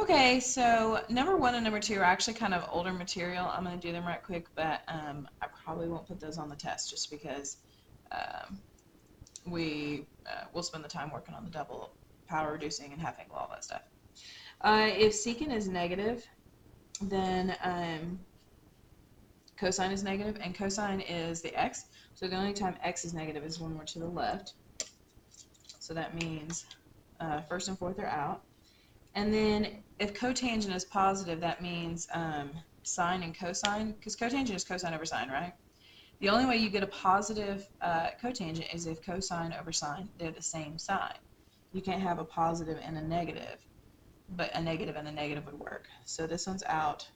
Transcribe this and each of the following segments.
Okay, so number 1 and number 2 are actually kind of older material. I'm going to do them right quick, but I probably won't put those on the test just because um, we'll spend the time working on the double power reducing and half angle, all that stuff. If secant is negative, then cosine is negative, and cosine is the x. So the only time x is negative is when we're to the left. So that means first and fourth are out. And then if cotangent is positive, that means sine and cosine, because cotangent is cosine over sine, right? The only way you get a positive cotangent is if cosine over sine, they're the same sign. You can't have a positive and a negative, but a negative and a negative would work. So this one's out,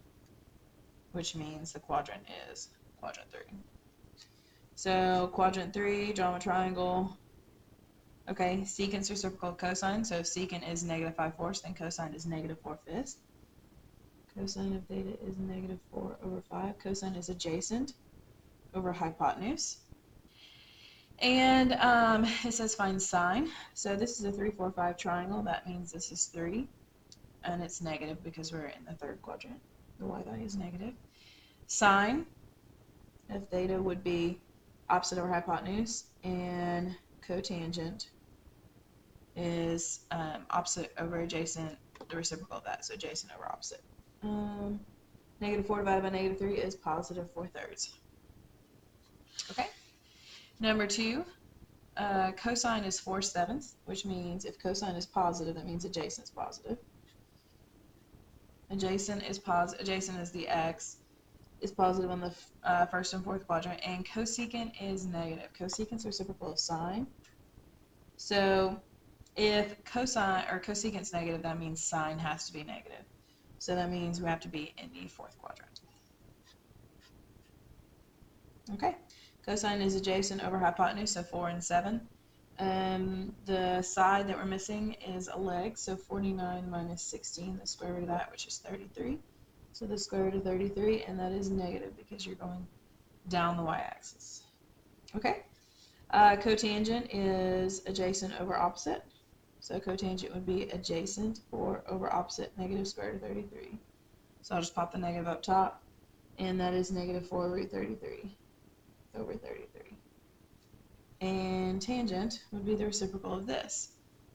which means the quadrant is quadrant 3. So quadrant 3, draw a triangle. Okay, secant's reciprocal of cosine, so if secant is negative 5/4, then cosine is negative 4/5. Cosine of theta is negative 4 over 5. Cosine is adjacent over hypotenuse. And it says find sine. So this is a 3, 4, 5 triangle. That means this is 3. And it's negative because we're in the third quadrant. The y value is negative. Sine of theta would be opposite over hypotenuse. And cotangent is opposite over adjacent, the reciprocal of that, so adjacent over opposite. Negative 4 divided by negative 3 is positive 4/3. Okay. Number 2, cosine is 4/7, which means if cosine is positive, that means adjacent is positive. Adjacent is adjacent is the x, is positive on the first and fourth quadrant, and cosecant is negative. Cosecant's reciprocal of sine. So if cosine or cosecant's negative, that means sine has to be negative. So that means we have to be in the fourth quadrant. Okay, cosine is adjacent over hypotenuse, so 4 and 7. The side that we're missing is a leg, so 49 minus 16, the square root of that, which is 33. So the square root of 33, and that is negative because you're going down the y-axis. Okay, cotangent is adjacent over opposite. So cotangent would be adjacent or over opposite negative square root of 33. So I'll just pop the negative up top, and that is negative 4 root 33 over 33. And tangent would be the reciprocal of this.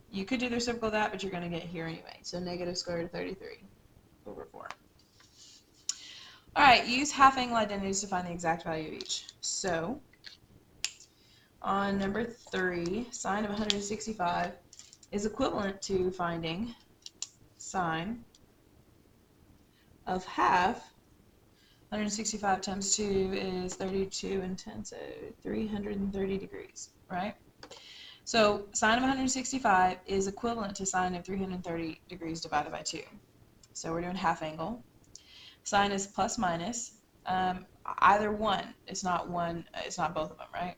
You could do the reciprocal of that, but you're going to get here anyway. So negative square root of 33 over 4. All right, use half angle identities to find the exact value of each. So on number 3, sine of 165 is equivalent to finding sine of half. 165 times 2 is 32 and 10, so 330 degrees, right? So sine of 165 is equivalent to sine of 330 degrees divided by 2. So we're doing half angle. Sine is plus minus. Either one. It's not one. It's not both of them, right?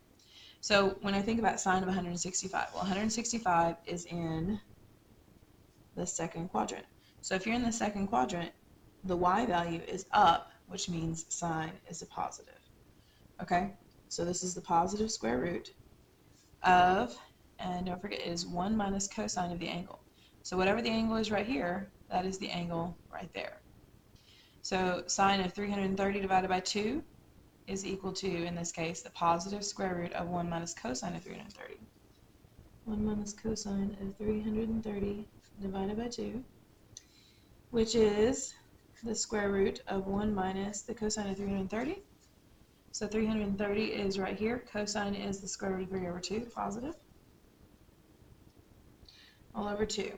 So when I think about sine of 165, well, 165 is in the second quadrant. So if you're in the second quadrant, the y value is up, which means sine is a positive. Okay? So this is the positive square root of, and don't forget, it is 1 minus cosine of the angle. So whatever the angle is right here, that is the angle right there. So sine of 330 divided by 2 is equal to, in this case, the positive square root of 1 minus cosine of 330. 1 minus cosine of 330 divided by 2, which is the square root of 1 minus the cosine of 330. So 330 is right here. Cosine is the square root of 3 over 2, positive, all over 2.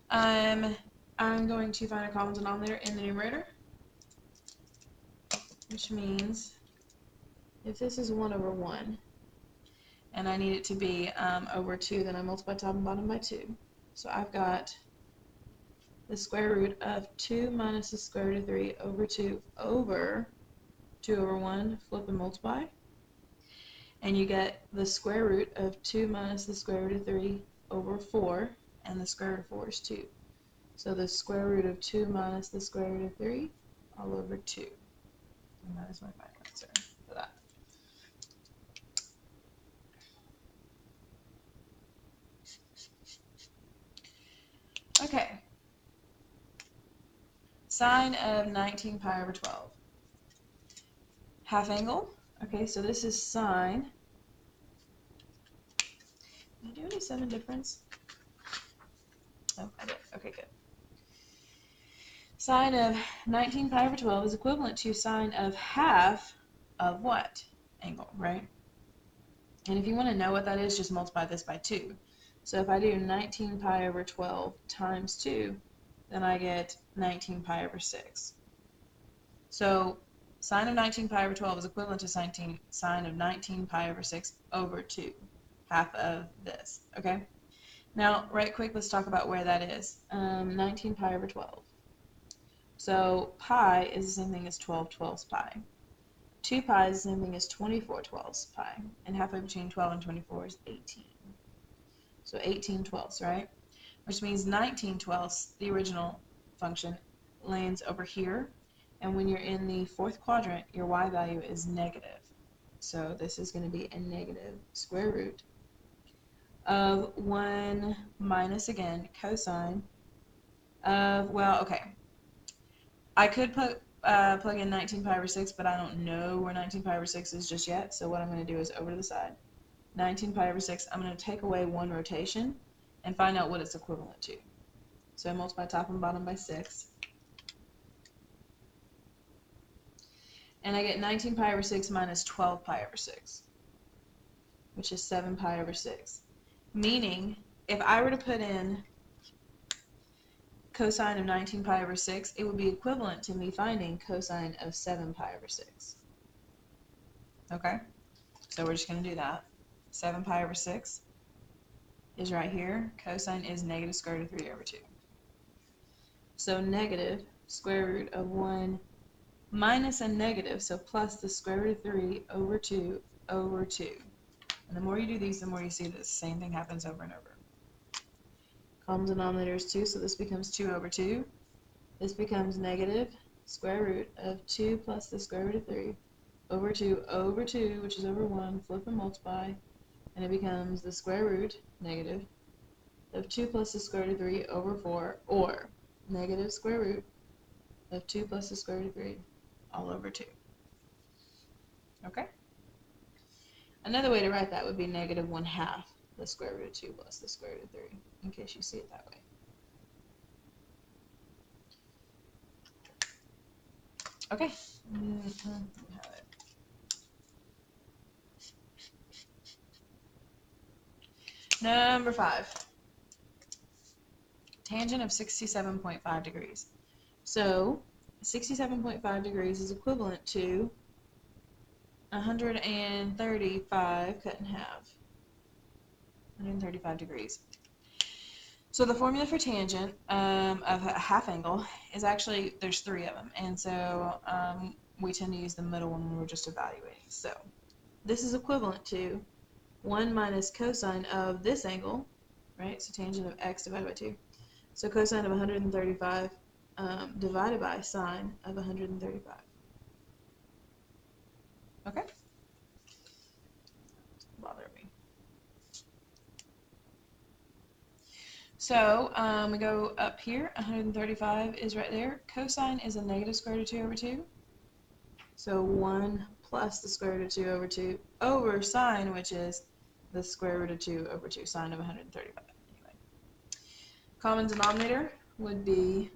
I'm going to find a common denominator in the numerator, which means if this is 1 over 1, and I need it to be over 2, then I multiply top and bottom by 2. So I've got the square root of 2 minus the square root of 3 over 2 over 2 over 1, flip and multiply. And you get the square root of 2 minus the square root of 3 over 4, and the square root of 4 is 2. So the square root of 2 minus the square root of 3 all over 2. And that is my final answer for that. Okay. Sine of 19 pi over 12. Half angle. Okay, so this is sine. Did I do any 7 difference? Oh, I did. Okay, good. Sine of 19 pi over 12 is equivalent to sine of half of what? Angle, right? And if you want to know what that is, just multiply this by 2. So if I do 19 pi over 12 times 2, then I get 19 pi over 6. So sine of 19 pi over 12 is equivalent to sine of 19 pi over 6 over 2, half of this, okay? Now, right quick, let's talk about where that is. 19 pi over 12. So pi is the same thing as 12 twelfths pi. 2 pi is the same thing as 24 twelfths pi. And halfway between 12 and 24 is 18. So 18 twelfths, right? Which means 19 twelfths, the original function, lands over here. And when you're in the fourth quadrant, your y value is negative. So this is going to be a negative square root of 1 minus, again, cosine of, well, okay. I could plug in 19 pi over 6, but I don't know where 19 pi over 6 is just yet. So what I'm going to do is over to the side. 19 pi over 6, I'm going to take away one rotation and find out what it's equivalent to. So I multiply top and bottom by 6. And I get 19 pi over 6 minus 12 pi over 6, which is 7 pi over 6. Meaning, if I were to put in cosine of 19 pi over 6, it would be equivalent to me finding cosine of 7 pi over 6. Okay? So we're just going to do that. 7 pi over 6 is right here. Cosine is negative square root of 3 over 2. So negative square root of 1 minus a negative, so plus the square root of 3 over 2 over 2. And the more you do these, the more you see that the same thing happens over and over. Common denominator is 2, so this becomes 2 over 2. This becomes negative square root of 2 plus the square root of 3 over 2, which is over 1, flip and multiply, and it becomes the square root, negative, of 2 plus the square root of 3 over 4, or negative square root of 2 plus the square root of 3 all over 2. Okay? Another way to write that would be negative 1/2 the square root of 2 plus the square root of 3, in case you see it that way. Okay. Number 5. Tangent of 67.5 degrees. So 67.5 degrees is equivalent to 135 cut in half. 135 degrees. So the formula for tangent of a half angle is actually, there's 3 of them, and so we tend to use the middle one when we're just evaluating. So this is equivalent to 1 minus cosine of this angle, right? So tangent of x divided by 2. So cosine of 135 divided by sine of 135. Okay? Bother me. So we go up here. 135 is right there. Cosine is a negative square root of 2 over 2. So 1 plus the square root of 2 over 2 over sine, which is the square root of 2 over 2, sine of 135. Anyway. Common denominator would be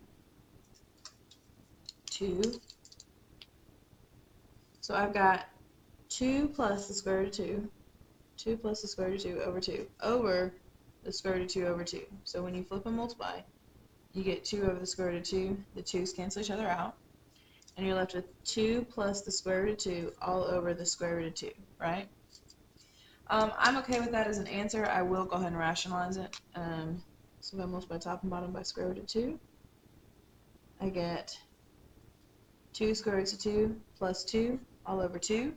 2. So I've got 2 plus the square root of 2, 2 plus the square root of 2 over 2, over the square root of 2 over 2. So when you flip and multiply, you get 2 over the square root of 2. The 2's cancel each other out. And you're left with 2 plus the square root of 2 all over the square root of 2, right? I'm okay with that as an answer. I will go ahead and rationalize it. So if I multiply top and bottom by square root of 2, I get 2 square roots of 2 plus 2 all over 2.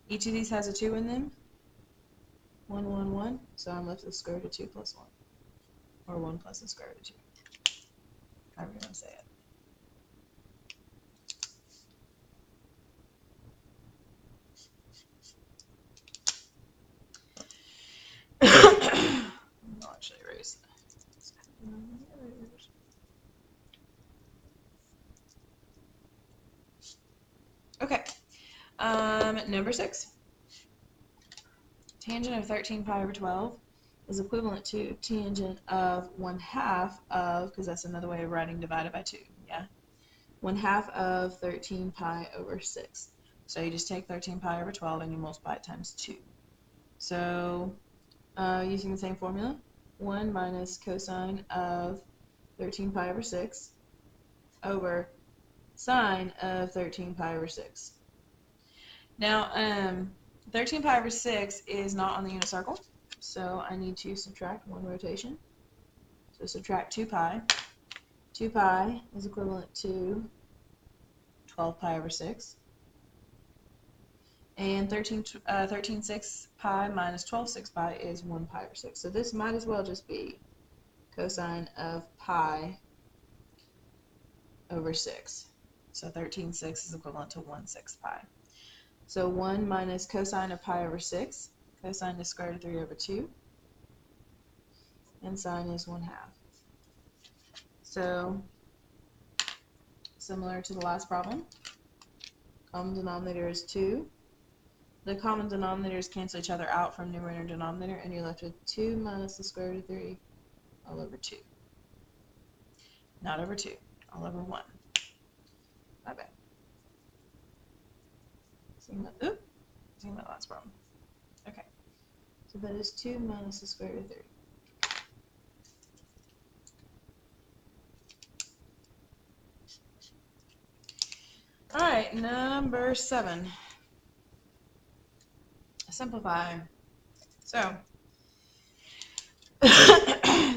Each of these has a 2 in them. 1, 1, 1. So I'm left with the square root of 2 plus 1. Or 1 plus the square root of 2. However you want to say it. I'll actually erase that. Number 6. Tangent of 13 pi over 12 is equivalent to tangent of 1/2 of, because that's another way of writing divided by 2, yeah? 1/2 of 13 pi over 6. So you just take 13 pi over 12 and you multiply it times 2. So using the same formula, 1 minus cosine of 13 pi over 6 over sine of 13 pi over 6. Now, 13 pi over 6 is not on the unit circle, so I need to subtract 1 rotation. So subtract 2 pi. 2 pi is equivalent to 12 pi over 6. And 13 6 pi minus 12 6 pi is 1 pi over 6. So this might as well just be cosine of pi over 6. So 13 6 is equivalent to 1/6 pi. So 1 minus cosine of pi over 6. Cosine is square root of 3 over 2. And sine is 1/2. So similar to the last problem, common denominator is 2. The common denominators cancel each other out from numerator and denominator, and you're left with 2 minus the square root of 3 all over 2. Not over 2, all over 1. My bad. Seeing that last problem. Okay. So that is 2 minus the square root of 3. Alright, number 7. Simplify. So,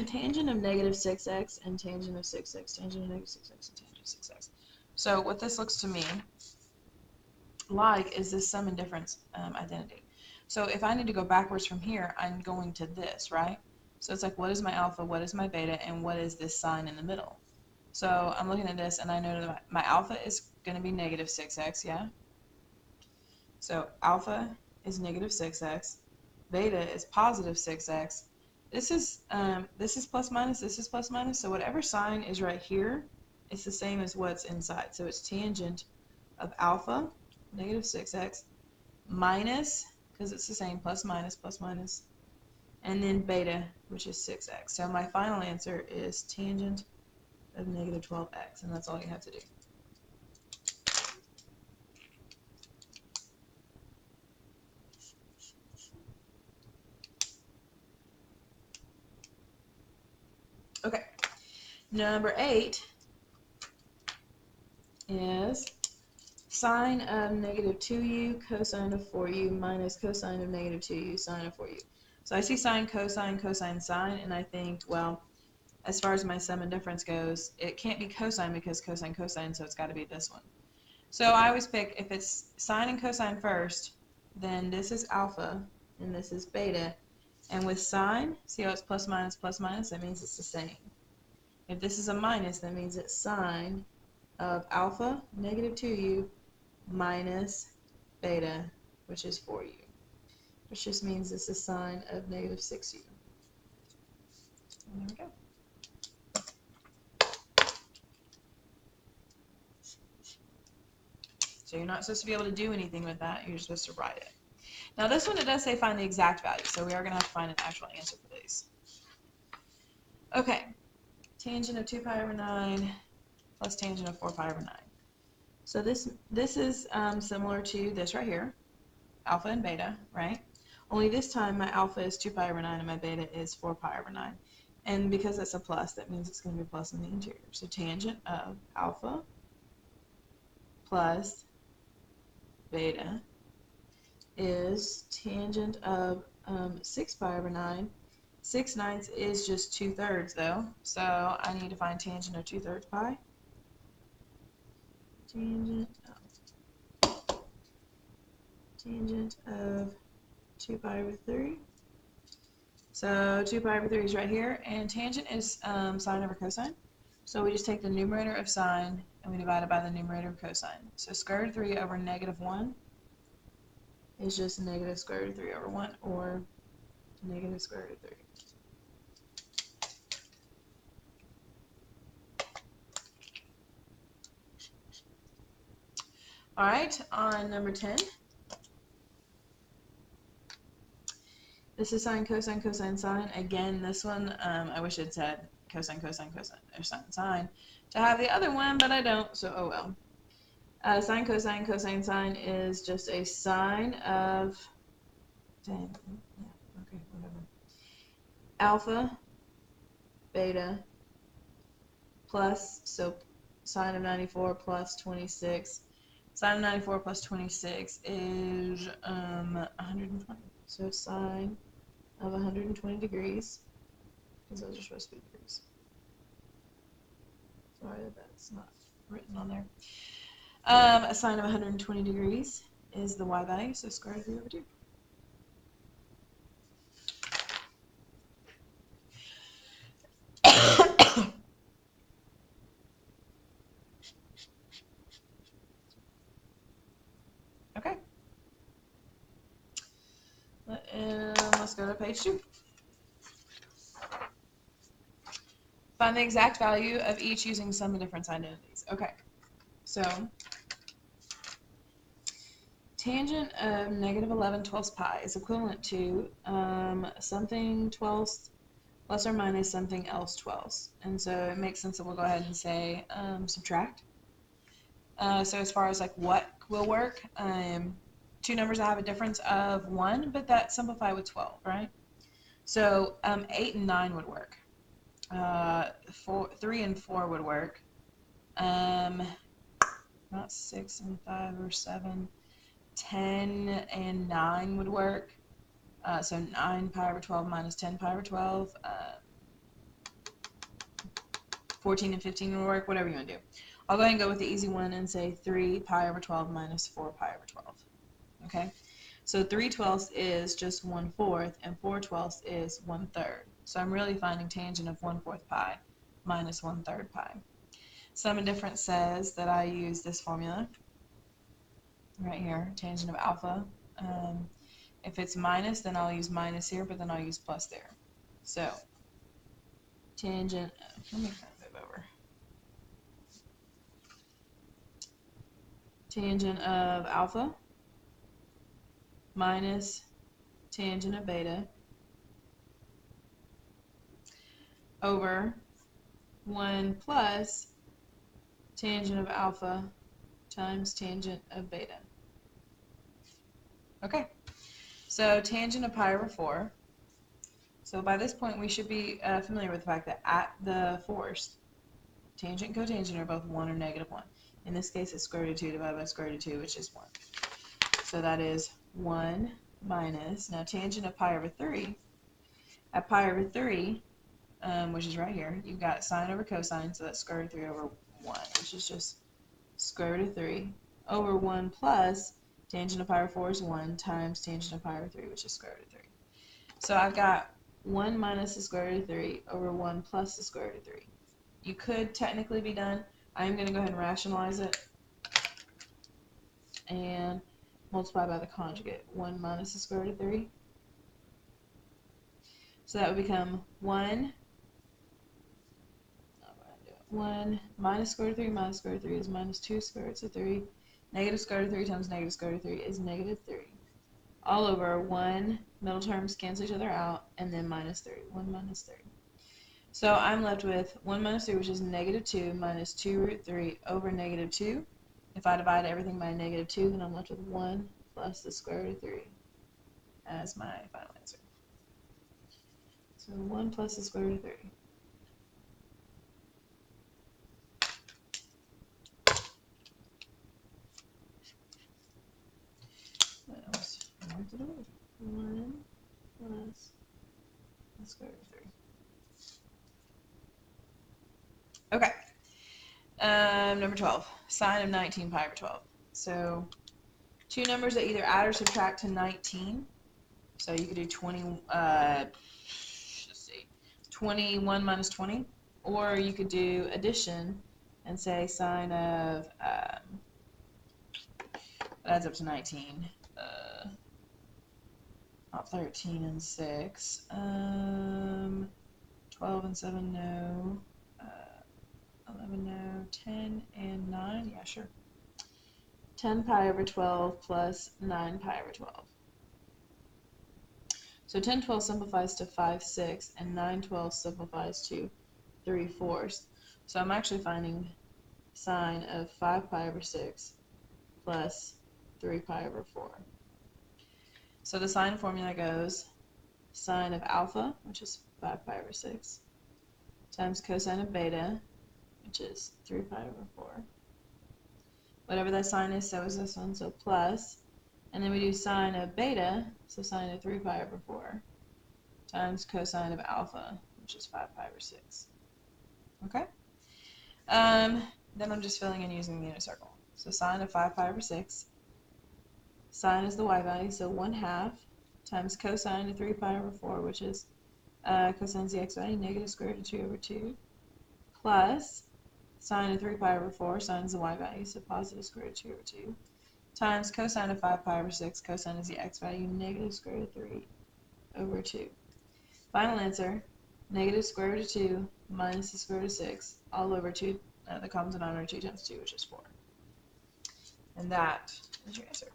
tangent of negative 6x and tangent of 6x, tangent of negative 6x and tangent of 6x. So what this looks to me like is this sum and difference identity. So if I need to go backwards from here, I'm going to this, right? So it's like, what is my alpha, what is my beta, and what is this sign in the middle? So I'm looking at this, and I know that my alpha is going to be negative 6x, yeah? So alpha is negative 6x, beta is positive 6x. This is plus minus, this is plus minus, so whatever sign is right here, it's the same as what's inside. So it's tangent of alpha, negative 6x, minus, because it's the same, plus minus, and then beta, which is 6x. So my final answer is tangent of negative 12x, and that's all you have to do. Okay, number 8 is sine of negative 2u cosine of 4u minus cosine of negative 2u sine of 4u. So I see sine, cosine, cosine, sine, and I think, well, as far as my sum and difference goes, it can't be cosine because cosine, cosine, so it's got to be this one. So I always pick, if it's sine and cosine first, then this is alpha and this is beta. And with sine, see how it's plus minus, that means it's the same. If this is a minus, that means it's sine of alpha, negative 2u, minus beta, which is 4u, which just means this is sine of negative 6u. And there we go. So you're not supposed to be able to do anything with that, you're supposed to write it. Now this one, it does say find the exact value, so we are going to have to find an actual answer for these. Okay, tangent of 2 pi over 9 plus tangent of 4 pi over 9. So this is similar to this right here, alpha and beta, right? Only this time my alpha is 2 pi over 9 and my beta is 4 pi over 9. And because it's a plus, that means it's going to be plus in the interior. So tangent of alpha plus beta is tangent of 6 pi over 9. 6/9 is just 2/3 though, so I need to find tangent of 2/3 pi. Tangent of 2 pi over 3. So 2 pi over 3 is right here, and tangent is sine over cosine. So we just take the numerator of sine and we divide it by the numerator of cosine. So square root of 3 over negative 1 is just negative square root of 3 over 1, or negative square root of 3. Alright, on number 10, This is sine, cosine, cosine, sine. Again, this one, I wish it said cosine, cosine, cosine, or sine, sine to have the other one, but I don't, so oh well. Sine, cosine, cosine, sine is just a sine of, dang, yeah, okay, whatever. Alpha, beta, plus, so sine of 94 plus 26. Sine of 94 plus 26 is 120. So sine of 120 degrees, because those are supposed to be degrees. Sorry that that's not written on there. A sine of 120 degrees is the y value, so square root of 3 over 2. Okay. Let's go to page 2. Find the exact value of each using sum of difference identities. Okay, so tangent of negative 11/12 pi is equivalent to something 12ths plus or minus something else 12ths. And so it makes sense that we'll go ahead and say subtract. So as far as like what will work, two numbers that have a difference of 1, but that simplify with 12, right? So 8 and 9 would work. 3 and 4 would work. Not 6 and 5 or 7. 10 and 9 would work. So 9 pi over 12 minus 10 pi over 12. 14 and 15 would work, whatever you want to do. I'll go ahead and go with the easy one and say 3 pi over 12 minus 4 pi over 12. Okay? So 3/12 is just 1/4, and 4/12 is 1/3. So I'm really finding tangent of 1/4 pi minus 1/3 pi. Sum and difference says that I use this formula right here, tangent of alpha. If it's minus, then I'll use minus here, but then I'll use plus there. So tangent, let me kind of move over. Tangent of alpha minus tangent of beta over 1 plus tangent of alpha times tangent of beta. Okay, so tangent of pi over 4. So by this point we should be familiar with the fact that at the force, tangent and cotangent are both 1 or negative 1. In this case it's square root of 2 divided by square root of 2, which is 1. So that is 1 minus, now tangent of pi over 3. At pi over 3, which is right here, you've got sine over cosine, so that's square root of 3 over 1, which is just square root of 3 over 1 plus tangent of pi over 4 is 1 times tangent of pi over 3, which is square root of 3. So I've got 1 minus the square root of 3 over 1 plus the square root of 3. You could technically be done. I'm going to go ahead and rationalize it and multiply by the conjugate. 1 minus the square root of 3. So that would become 1 minus square root of 3 minus square root of 3 is minus 2 square roots of 3. Negative square root of 3 times negative square root of 3 is negative 3. All over 1, middle terms cancel each other out, and then minus 3. 1 minus 3. So I'm left with 1 minus 3, which is negative 2, minus 2 root 3 over negative 2. If I divide everything by negative 2, then I'm left with 1 plus the square root of 3 as my final answer. So 1 plus the square root of 3. That was 1 plus the square root of 3. Okay. Number 12, sine of 19 pi over 12. So two numbers that either add or subtract to 19. So you could do 21 minus 20, or you could do addition and say sine of that adds up to 19. Not 13 and 6. 12 and 7, no. 11, no. 10 and 9, yeah, sure. 10 pi over 12 plus 9 pi over 12. So 10/12 simplifies to 5/6, and 9/12 simplifies to 3/4. So I'm actually finding sine of 5 pi over 6 plus 3 pi over 4. So the sine formula goes sine of alpha, which is 5 pi over 6, times cosine of beta, which is 3 pi over 4. Whatever that sine is, so is this one, so plus, and then we do sine of beta, so sine of 3 pi over 4, times cosine of alpha, which is 5 pi over 6. Okay? Then I'm just filling in using the unit circle. So sine of 5 pi over 6, sine is the y value, so 1/2, times cosine of 3 pi over 4, which is cosine is the x value, negative square root of 2 over 2, plus sine of 3 pi over 4, sine is the y value, so positive square root of 2 over 2, times cosine of 5 pi over 6, cosine is the x value, negative square root of 3 over 2. Final answer, negative square root of 2 minus the square root of 6, all over 2, the common denominator 2 times 2, which is 4. And that is your answer.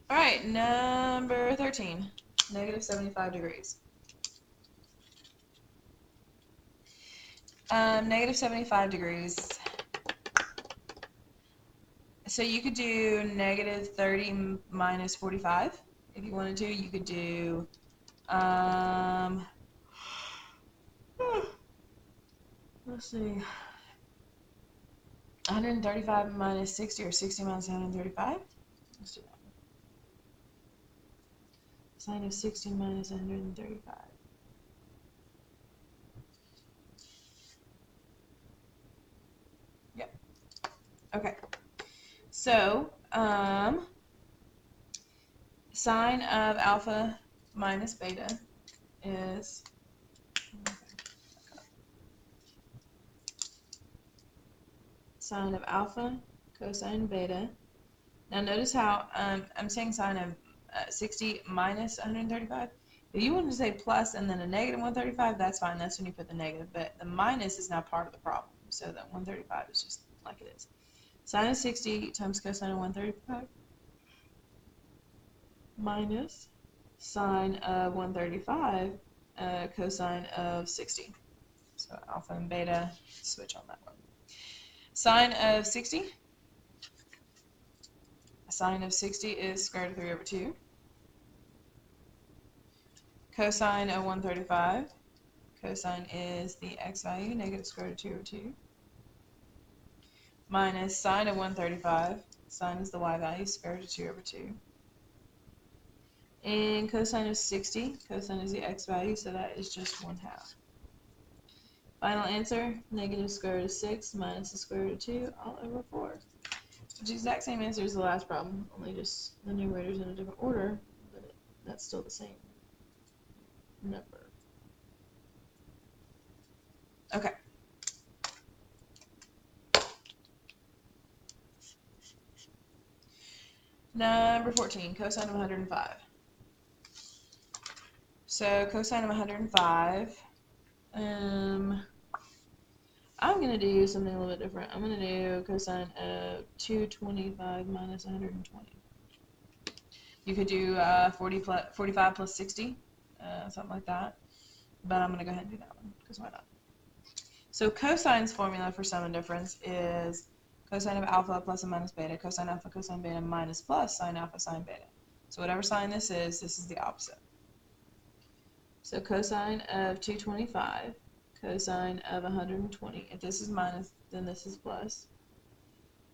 All right, number 13, negative 75 degrees. Negative 75 degrees. So you could do negative 30 minus 45 if you wanted to. You could do, let's see, 135 minus 60 or 60 minus 135. Let's do that. Sine of 60 minus 135. Yep. Okay. So, sine of alpha minus beta is sine of alpha cosine beta. Now notice how I'm saying sine of 60 minus 135. If you wanted to say plus and then a negative 135, that's fine. That's when you put the negative. But the minus is now part of the problem. So that 135 is just like it is. Sine of 60 times cosine of 135 minus sine of 135 cosine of 60. So alpha and beta, switch on that one. Sine of 60. Sine of 60 is square root of 3 over 2. Cosine of 135. Cosine is the x value, negative square root of 2 over 2. Minus sine of 135. Sine is the y value, square root of 2 over 2. And cosine of 60. Cosine is the x value, so that is just 1/2. Final answer, negative square root of 6 minus the square root of 2 all over 4. Which is the exact same answer as the last problem, only just the numerator's in a different order, but that's still the same number. Okay. Number 14, cosine of 105. So cosine of 105, I'm going to do something a little bit different. I'm going to do cosine of 225 minus 120. You could do 45 plus 60, something like that. But I'm going to go ahead and do that one, because why not? So cosine's formula for sum and difference is cosine of alpha plus and minus beta, cosine alpha cosine beta minus plus sine alpha sine beta. So whatever sign this is the opposite. So cosine of 225, cosine of 120. If this is minus, then this is plus.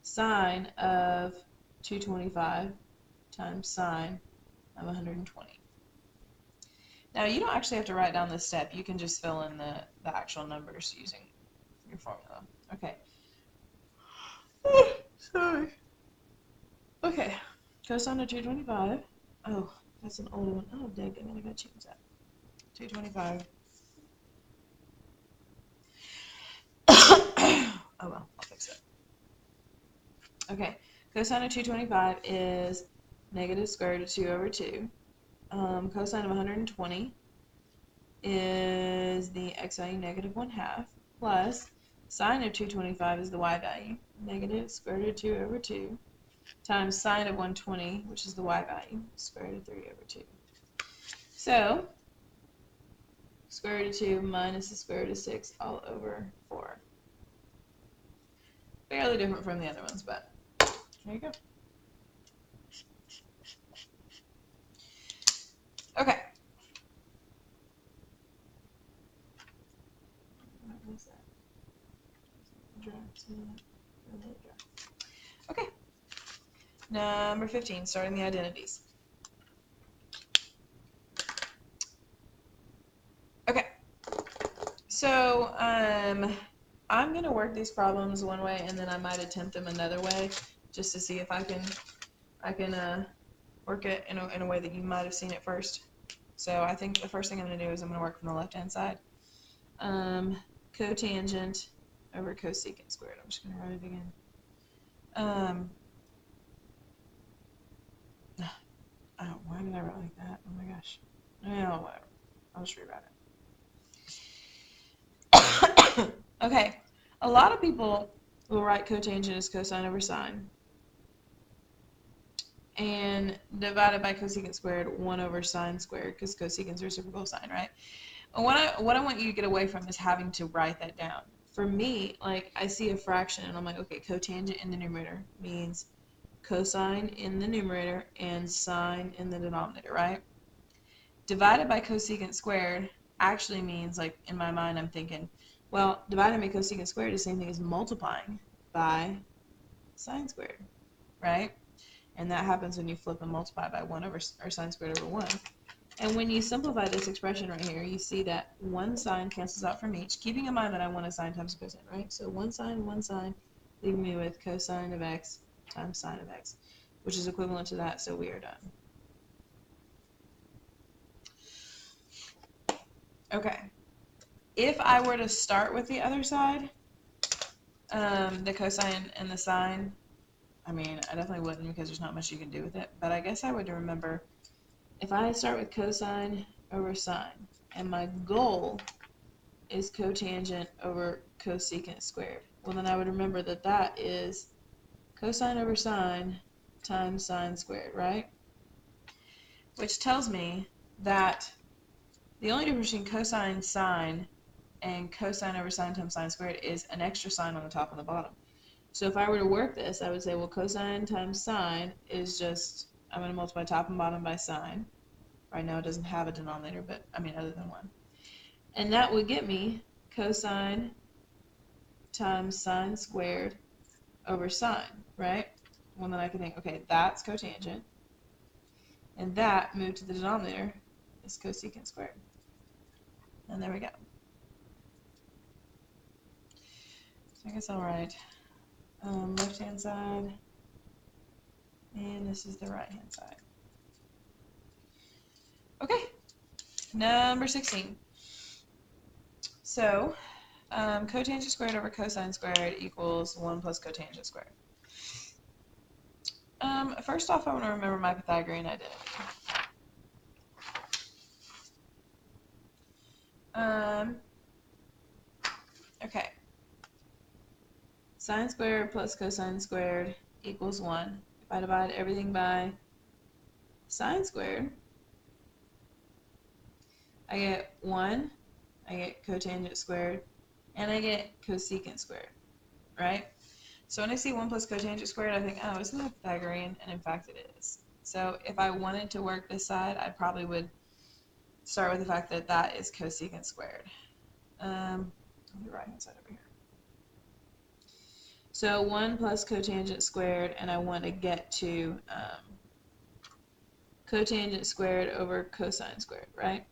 Sine of 225 times sine of 120. Now you don't actually have to write down this step. You can just fill in the actual numbers using your formula. Okay. Sorry. Okay. Cosine of 225. Oh, that's an old one. Oh, dang it. I gotta change that. 225. Oh well, I'll fix it. Okay. Cosine of 225 is negative square root of 2 over 2. Cosine of 120 is the x value, negative 1/2, plus Sine of 225 is the y value. Negative square root of 2 over 2 times sine of 120, which is the y value, square root of 3 over 2. So, square root of 2 minus the square root of 6 all over 4. Fairly different from the other ones, but there you go. Okay. What was that? Okay. Number 15, starting the identities. Okay. So, I'm going to work these problems one way, and then I might attempt them another way, just to see if I can work it in a way that you might have seen it first. So I think the first thing I'm going to do is I'm going to work from the left-hand side. Cotangent over cosecant squared. I'm just going to write it again. Oh, why did I write like that? Oh my gosh. Oh, whatever. I'll just rewrite it. Okay. A lot of people will write cotangent as cosine over sine. And divided by cosecant squared, 1 over sine squared, because cosecant's reciprocal sine, right? And what I want you to get away from is having to write that down. For me, like, I see a fraction, and I'm like, okay, cotangent in the numerator means cosine in the numerator and sine in the denominator, right? Divided by cosecant squared actually means, like, in my mind, I'm thinking, well, dividing by cosecant squared is the same thing as multiplying by sine squared, right? And that happens when you flip and multiply by 1 over, or sine squared over 1. And when you simplify this expression right here, you see that one sine cancels out from each, keeping in mind that I want a sine times a cosine, right? So one sine, leaving me with cosine of x times sine of x, which is equivalent to that, so we are done. Okay. If I were to start with the other side, the cosine and the sine, I mean, I definitely wouldn't because there's not much you can do with it, but I guess I would remember if I start with cosine over sine, and my goal is cotangent over cosecant squared, well then I would remember that that is cosine over sine times sine squared, right? Which tells me that the only difference between cosine sine and cosine over sine times sine squared is an extra sign on the top and the bottom. So if I were to work this, I would say, well, cosine times sine is just, I'm going to multiply top and bottom by sine. Right now it doesn't have a denominator, but I mean other than 1. And that would get me cosine times sine squared over sine, right? Well, then I can think, okay, that's cotangent, and that moved to the denominator is cosecant squared. And there we go. So I guess I'll write left-hand side, and this is the right-hand side. Okay, number 16. So, cotangent squared over cosine squared equals 1 plus cotangent squared. First off, I want to remember my Pythagorean identity. Okay. Sine squared plus cosine squared equals 1. If I divide everything by sine squared, I get 1, I get cotangent squared, and I get cosecant squared, right? So when I see 1 plus cotangent squared, I think, oh, isn't that Pythagorean? And in fact, it is. So if I wanted to work this side, I probably would start with the fact that that is cosecant squared. On the right-hand side over here. So 1 plus cotangent squared, and I want to get to cotangent squared over cosine squared, right?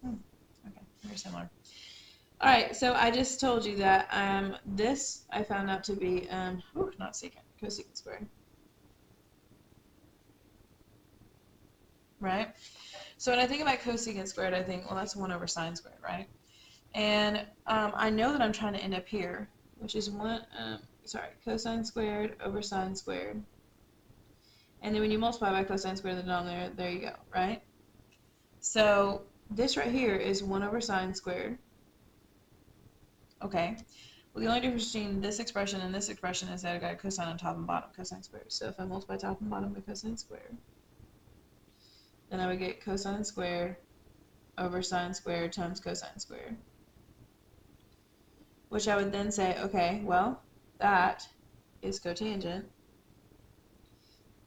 Okay, very similar. All right, so I just told you that this I found out to be not secant, cosecant squared, right? So when I think about cosecant squared, I think, well, that's 1 over sine squared, right? And I know that I'm trying to end up here, which is cosine squared over sine squared. And then when you multiply by cosine squared in the denominator, there you go, right? So this right here is 1 over sine squared Okay. Well, the only difference between this expression and this expression is that I got a cosine on top and bottom, cosine squared. So if I multiply top and bottom by cosine squared, then I would get cosine squared over sine squared times cosine squared. Which I would then say, okay, well, that is cotangent,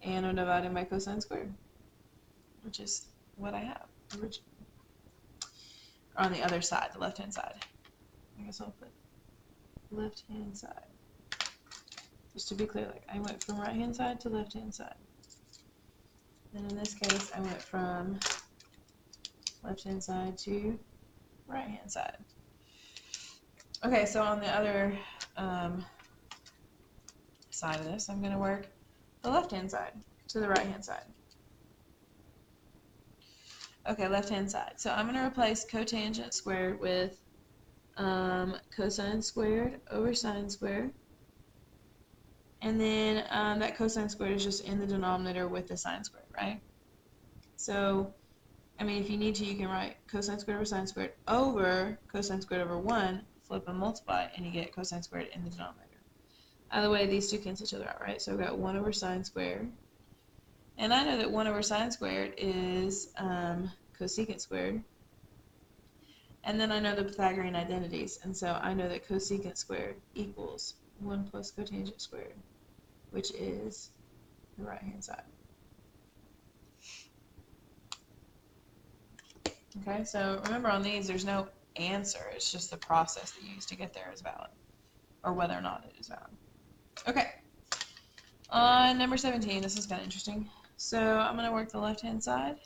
and I'm dividing by cosine squared, which is what I have originally. Or on the other side, the left-hand side. I guess I'll put left-hand side. Just to be clear, like I went from right-hand side to left-hand side. And in this case, I went from left-hand side to right-hand side. Okay, so on the other side of this, I'm going to work the left-hand side to the right-hand side. Okay, left-hand side. So I'm going to replace cotangent squared with cosine squared over sine squared. And then that cosine squared is just in the denominator with the sine squared, right? So, I mean, if you need to, you can write cosine squared over sine squared over cosine squared over 1, flip and multiply, and you get cosine squared in the denominator. Either way, these two cancel each other out, right? So I've got 1 over sine squared. And I know that 1 over sine squared is cosecant squared. And then I know the Pythagorean identities, and so I know that cosecant squared equals 1 plus cotangent squared, which is the right-hand side. Okay, so remember on these, there's no answer. It's just the process that you use to get there is valid, or whether or not it is valid. Okay, on number 17, this is kind of interesting. So I'm going to work the left-hand side.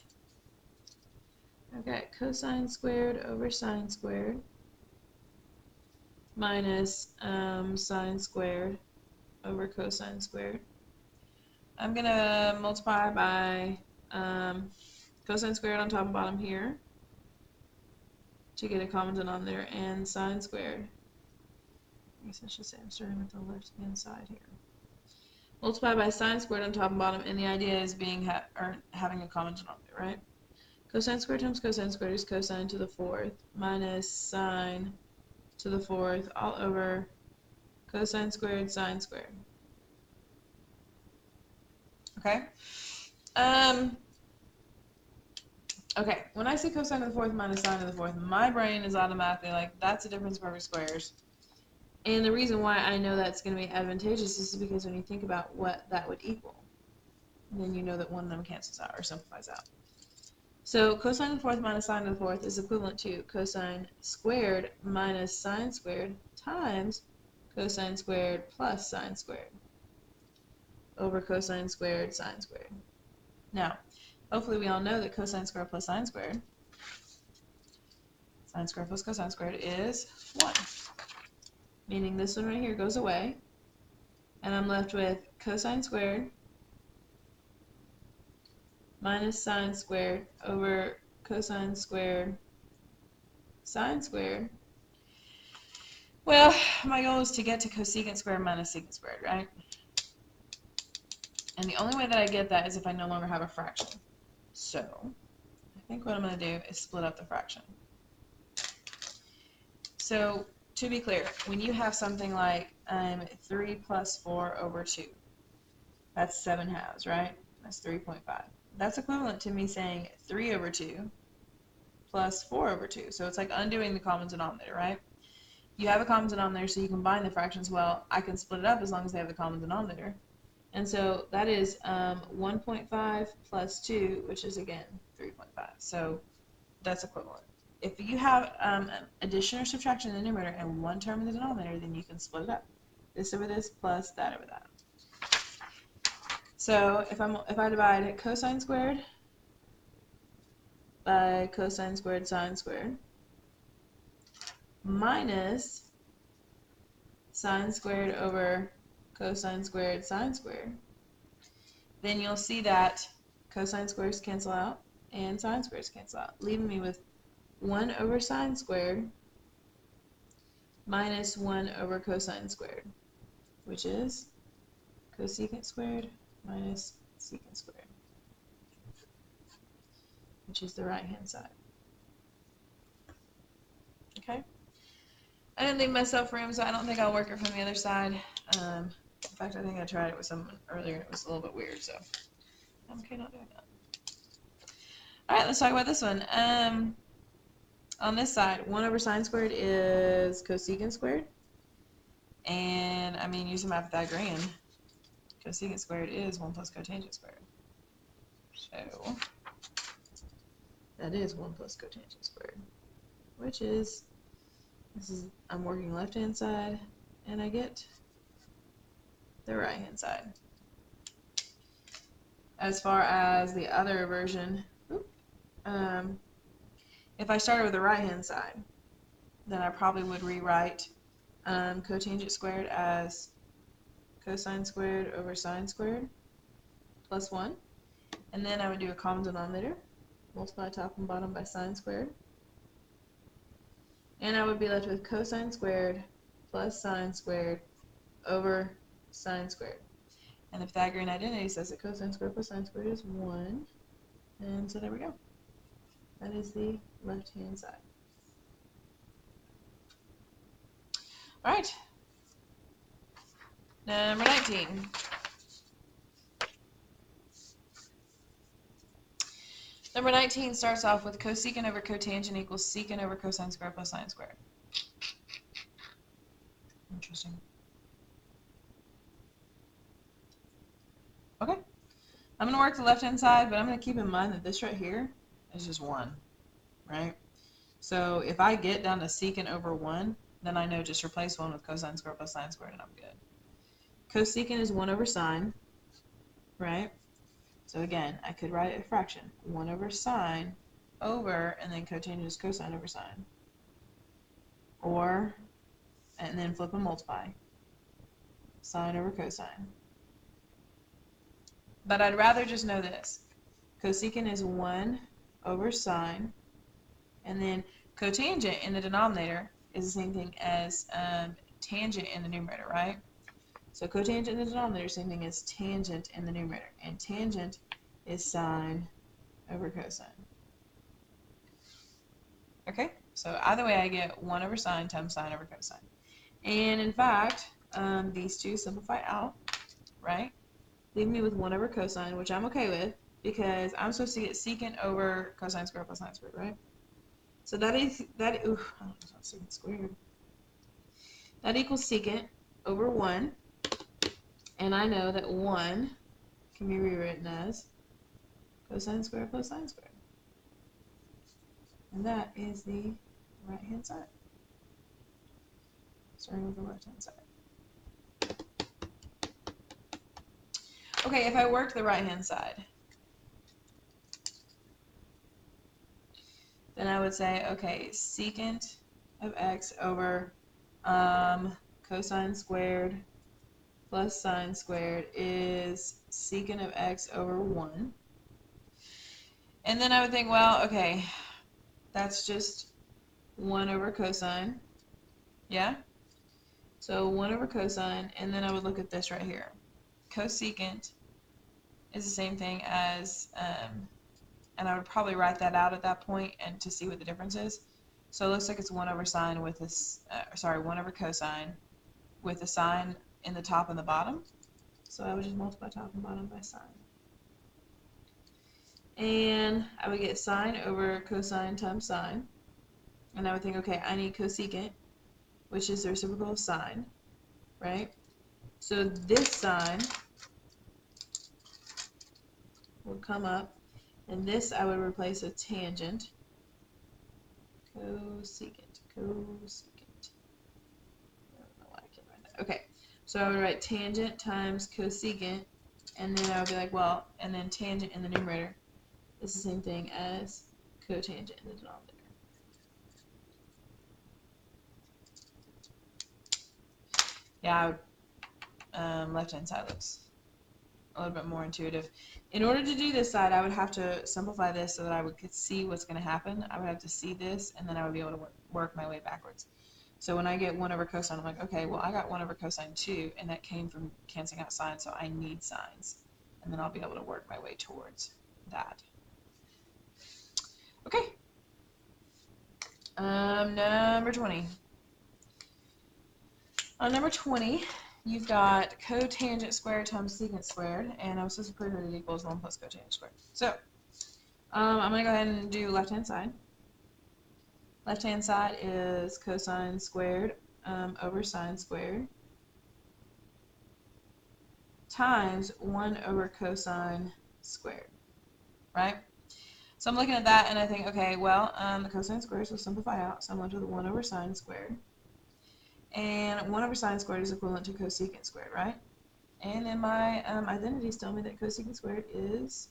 I've got cosine squared over sine squared minus sine squared over cosine squared. I'm going to multiply by cosine squared on top and bottom here to get a common denominator, and sine squared. I guess I should say I'm starting with the left-hand side here. Multiply by sine squared on top and bottom, and the idea is having a common denominator, right? Cosine squared times cosine squared is cosine to the 4th minus sine to the 4th all over cosine squared sine squared. Okay? Okay, when I say cosine to the 4th minus sine to the 4th, my brain is automatically like, that's a difference of perfect squares. And the reason why I know that's going to be advantageous is because when you think about what that would equal, then you know that one of them cancels out or simplifies out. So cosine to the 4th minus sine to the 4th is equivalent to cosine squared minus sine squared times cosine squared plus sine squared over cosine squared sine squared. Now, hopefully we all know that cosine squared plus sine squared plus cosine squared is 1. Meaning this one right here goes away, and I'm left with cosine squared minus sine squared over cosine squared sine squared. Well, my goal is to get to cosecant squared minus secant squared, right? And the only way that I get that is if I no longer have a fraction. So, I think what I'm going to do is split up the fraction. So, to be clear, when you have something like 3 plus 4 over 2, that's 7 halves, right? That's 3.5. That's equivalent to me saying 3 over 2 plus 4 over 2. So it's like undoing the common denominator, right? You have a common denominator, so you combine the fractions. Well, I can split it up as long as they have the common denominator. And so that is 1.5 plus 2, which is, again, 3.5. So that's equivalent. If you have addition or subtraction in the numerator and one term in the denominator, then you can split it up. This over this plus that over that. So if I divide cosine squared by cosine squared sine squared minus sine squared over cosine squared sine squared, then you'll see that cosine squares cancel out and sine squares cancel out, leaving me with 1 over sine squared minus 1 over cosine squared, which is cosecant squared minus secant squared, which is the right-hand side. Okay? I didn't leave myself room, so I don't think I'll work it from the other side. In fact, I think I tried it with someone earlier and it was a little bit weird, so I'm okay not doing that. All right, let's talk about this one. On this side, 1 over sine squared is cosecant squared. And, I mean, using my Pythagorean, cosecant squared is 1 plus cotangent squared. So, that is 1 plus cotangent squared, which is, I'm working left-hand side, and I get the right-hand side. As far as the other version, if I started with the right-hand side, then I probably would rewrite cotangent squared as cosine squared over sine squared plus 1. And then I would do a common denominator, multiply top and bottom by sine squared. And I would be left with cosine squared plus sine squared over sine squared. And the Pythagorean identity says that cosine squared plus sine squared is 1. And so there we go. That is the left-hand side. All right. Number 19. Number 19 starts off with cosecant over cotangent equals secant over cosine squared plus sine squared. Interesting. Okay. I'm going to work the left-hand side, but I'm going to keep in mind that this right here is just 1, right? So if I get down to secant over 1, then I know just replace 1 with cosine squared plus sine squared and I'm good. Cosecant is 1 over sine, right? So again, I could write a fraction, 1 over sine over, and then cotangent is cosine over sine. Or, and then flip and multiply, sine over cosine. But I'd rather just know this. Cosecant is 1 over sine, and then cotangent in the denominator is the same thing as tangent in the numerator, right? So cotangent in the denominator is the same thing as tangent in the numerator, and tangent is sine over cosine. Okay, so either way I get 1 over sine times sine over cosine. And in fact, these two simplify out, right? Leave me with 1 over cosine, which I'm okay with, because I'm supposed to get secant over cosine squared plus sine squared, right? So that is, oof, I don't know, it's not secant squared. That equals secant over 1, and I know that 1 can be rewritten as cosine squared plus sine squared. And that is the right-hand side. Starting with the left-hand side. Okay, if I worked the right-hand side, then I would say, okay, secant of x over cosine squared plus sine squared is secant of x over 1. And then I would think, well, okay, that's just 1 over cosine. Yeah? So 1 over cosine, and then I would look at this right here. Cosecant is the same thing as, and I would probably write that out at that point and to see what the difference is. So it looks like it's 1 over sine with this, 1 over cosine with the sine in the top and the bottom. So I would just multiply top and bottom by sine. And I would get sine over cosine times sine. And I would think, okay, I need cosecant, which is the reciprocal of sine, right? So this sine would come up, and this I would replace with tangent. Cosecant. I don't know why I can't write that. Okay, so I would write tangent times cosecant, and then I would be like, well, and then tangent in the numerator is the same thing as cotangent in the denominator. Yeah, left-hand side looks a little bit more intuitive. In order to do this side, I would have to simplify this so that I could see what's going to happen. I would have to see this, and then I would be able to work my way backwards. So when I get 1 over cosine, I'm like, okay, well, I got 1 over cosine too, and that came from canceling out sine, so I need sines. And then I'll be able to work my way towards that. Okay. Number 20. On number 20, you've got cotangent squared times secant squared, and I was supposed to prove that it equals 1 plus cotangent squared. So, I'm going to go ahead and do left-hand side. Left-hand side is cosine squared over sine squared times 1 over cosine squared, right? So I'm looking at that and I think, okay, well, the cosine squares will simplify out, so I'm left with 1 over sine squared. And 1 over sine squared is equivalent to cosecant squared, right? And then my identities tell me that cosecant squared is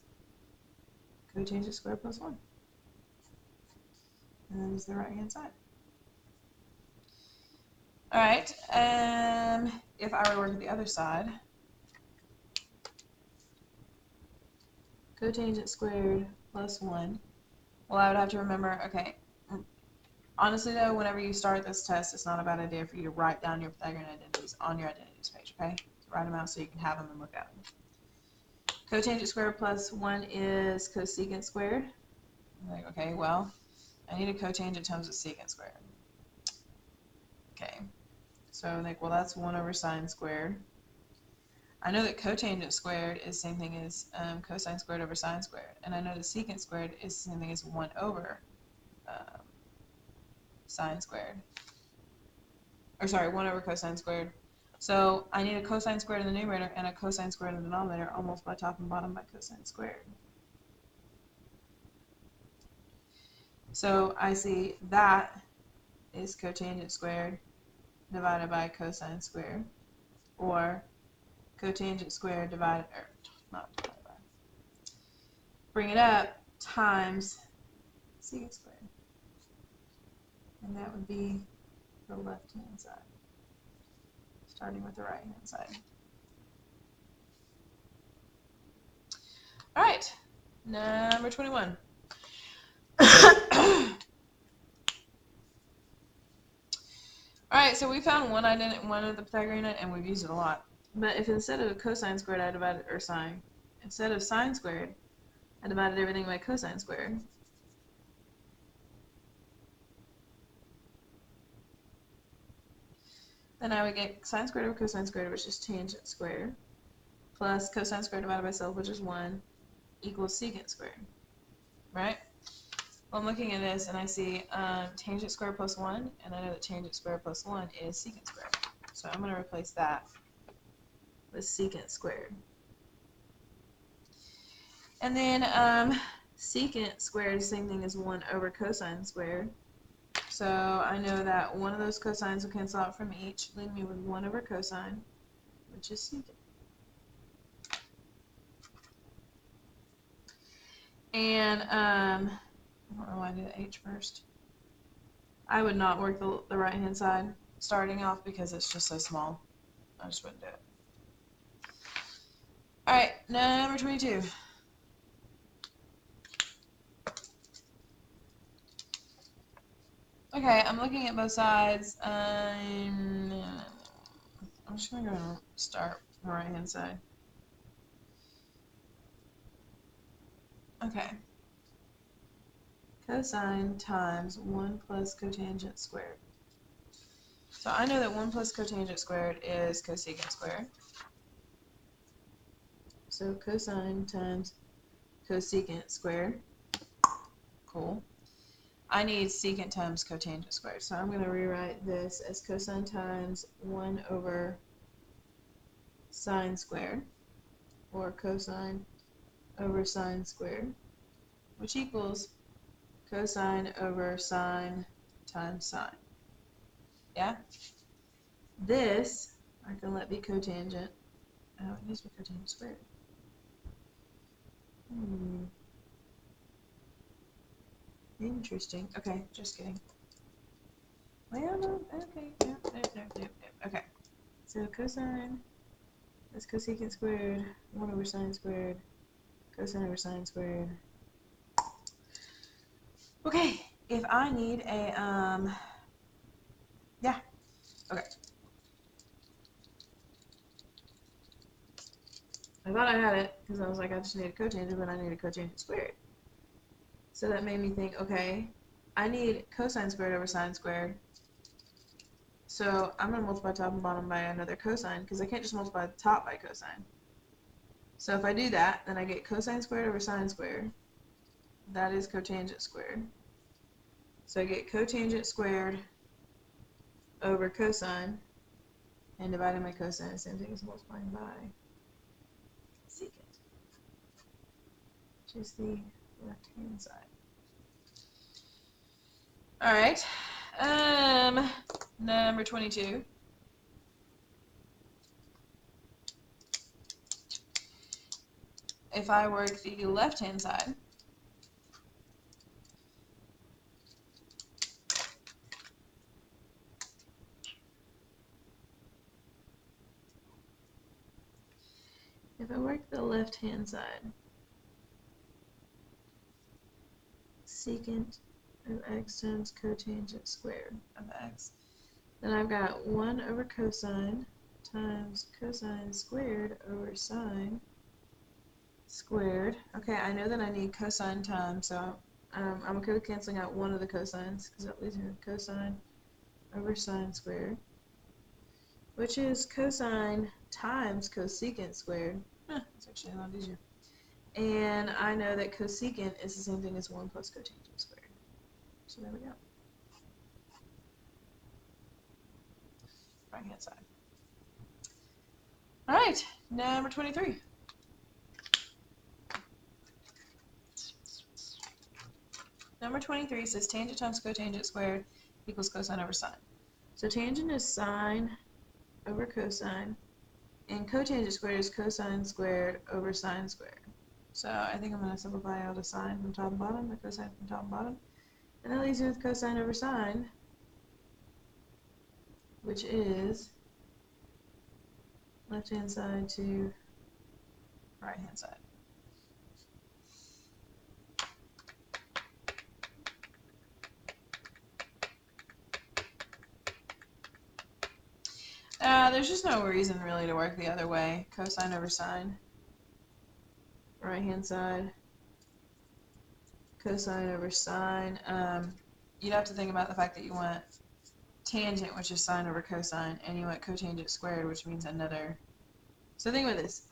cotangent squared plus 1. And that is the right-hand side. All right, if I were to work at the other side, cotangent squared plus 1, well, I would have to remember, okay, honestly though, whenever you start this test, it's not a bad idea for you to write down your Pythagorean identities on your identities page, okay? Write them out so you can have them and look at them. Cotangent squared plus 1 is cosecant squared. I'm like, okay, well, I need a cotangent times a secant squared. Okay, so I'm like, well, that's 1 over sine squared. I know that cotangent squared is the same thing as cosine squared over sine squared. And I know that secant squared is the same thing as 1 over sine squared. Or sorry, 1 over cosine squared. So I need a cosine squared in the numerator and a cosine squared in the denominator, almost by top and bottom by cosine squared. So I see that is cotangent squared divided by cosine squared, or cotangent squared divided, or not divided by, bring it up, times secant squared. And that would be the left-hand side, starting with the right-hand side. All right, number 21. Alright, so we found one of the Pythagorean, and we've used it a lot. But if instead of cosine squared I divided, or sine, instead of sine squared, I divided everything by cosine squared, then I would get sine squared over cosine squared, which is tangent squared, plus cosine squared divided by self, which is 1, equals secant squared, right? Well, I'm looking at this and I see tangent squared plus 1, and I know that tangent squared plus 1 is secant squared. So I'm going to replace that with secant squared. And then secant squared is the same thing as 1 over cosine squared. So I know that one of those cosines will cancel out from each, leaving me with 1 over cosine, which is secant. And I don't know why I did the h first. I would not work the right-hand side starting off because it's just so small. I just wouldn't do it. All right, number 22. Okay, I'm looking at both sides. I'm just going to go and start from the right-hand side. Okay. Cosine times 1 plus cotangent squared. So I know that 1 plus cotangent squared is cosecant squared. So cosine times cosecant squared. Cool. I need secant times cotangent squared. So I'm going to rewrite this as cosine times 1 over sine squared, or cosine over sine squared, which equals cosine over sine times sine. Yeah? This, I can let be cotangent. Oh, it needs to be cotangent squared. Interesting. Okay, just kidding. Well, no, okay, no. Okay, so cosine, that's cosecant squared, 1 over sine squared, cosine over sine squared. Okay, if I need a, yeah, okay. I thought I had it, because I was like, I just need a cotangent, but I need a cotangent squared. So that made me think, okay, I need cosine squared over sine squared. So I'm going to multiply top and bottom by another cosine because I can't just multiply the top by cosine. So if I do that, then I get cosine squared over sine squared. That is cotangent squared. So I get cotangent squared over cosine, and dividing by cosine is the same thing as multiplying by secant, which is the left-hand side. All right, number 22. If I work the left-hand side, secant of x times cotangent squared of x, then I've got 1 over cosine times cosine squared over sine squared. Okay, I know that I need cosine times, so I'm okay with canceling out one of the cosines because that leaves me with cosine over sine squared, which is cosine times cosecant squared. It's actually a lot easier. And I know that cosecant is the same thing as 1 plus cotangent squared. So there we go. Right hand side. All right, number 23. Number 23 says tangent times cotangent squared equals cosine over sine. So tangent is sine over cosine, and cotangent squared is cosine squared over sine squared. So I think I'm going to simplify out a sine from top and bottom, a cosine from top and bottom, and that leaves me with cosine over sine, which is left-hand side to right-hand side. There's just no reason really to work the other way. Cosine over sine, right-hand side, cosine over sine. You'd have to think about the fact that you want tangent, which is sine over cosine, and you want cotangent squared, which means another. So think about this.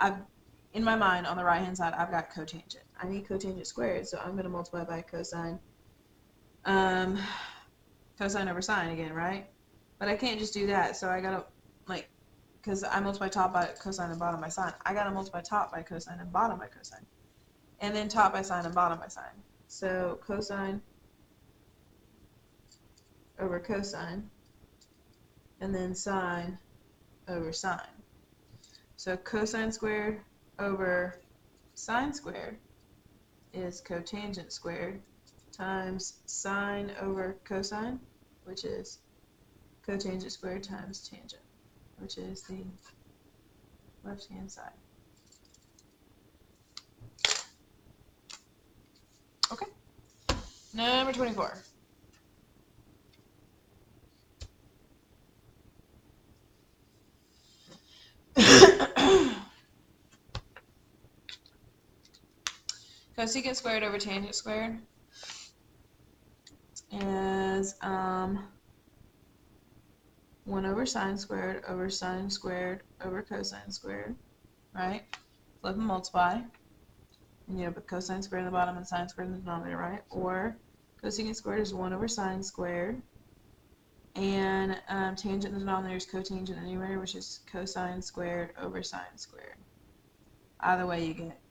In my mind, on the right-hand side, I've got cotangent. I need cotangent squared, so I'm going to multiply by cosine. Cosine over sine again, right? But I can't just do that, so I gotta, because I multiply top by cosine and bottom by sine, I gotta multiply top by cosine and bottom by cosine. And then top by sine and bottom by sine. So cosine over cosine, and then sine over sine. So cosine squared over sine squared is cotangent squared times sine over cosine, which is cotangent squared times tangent, which is the left-hand side. Okay. Number 24. Cosecant squared over tangent squared is 1 over sine squared over cosine squared, right? Flip and multiply. And you have cosine squared in the bottom and sine squared in the denominator, right? Or cosecant squared is 1 over sine squared. And tangent in the denominator is cotangent in the numerator, which is cosine squared over sine squared. Either way, you get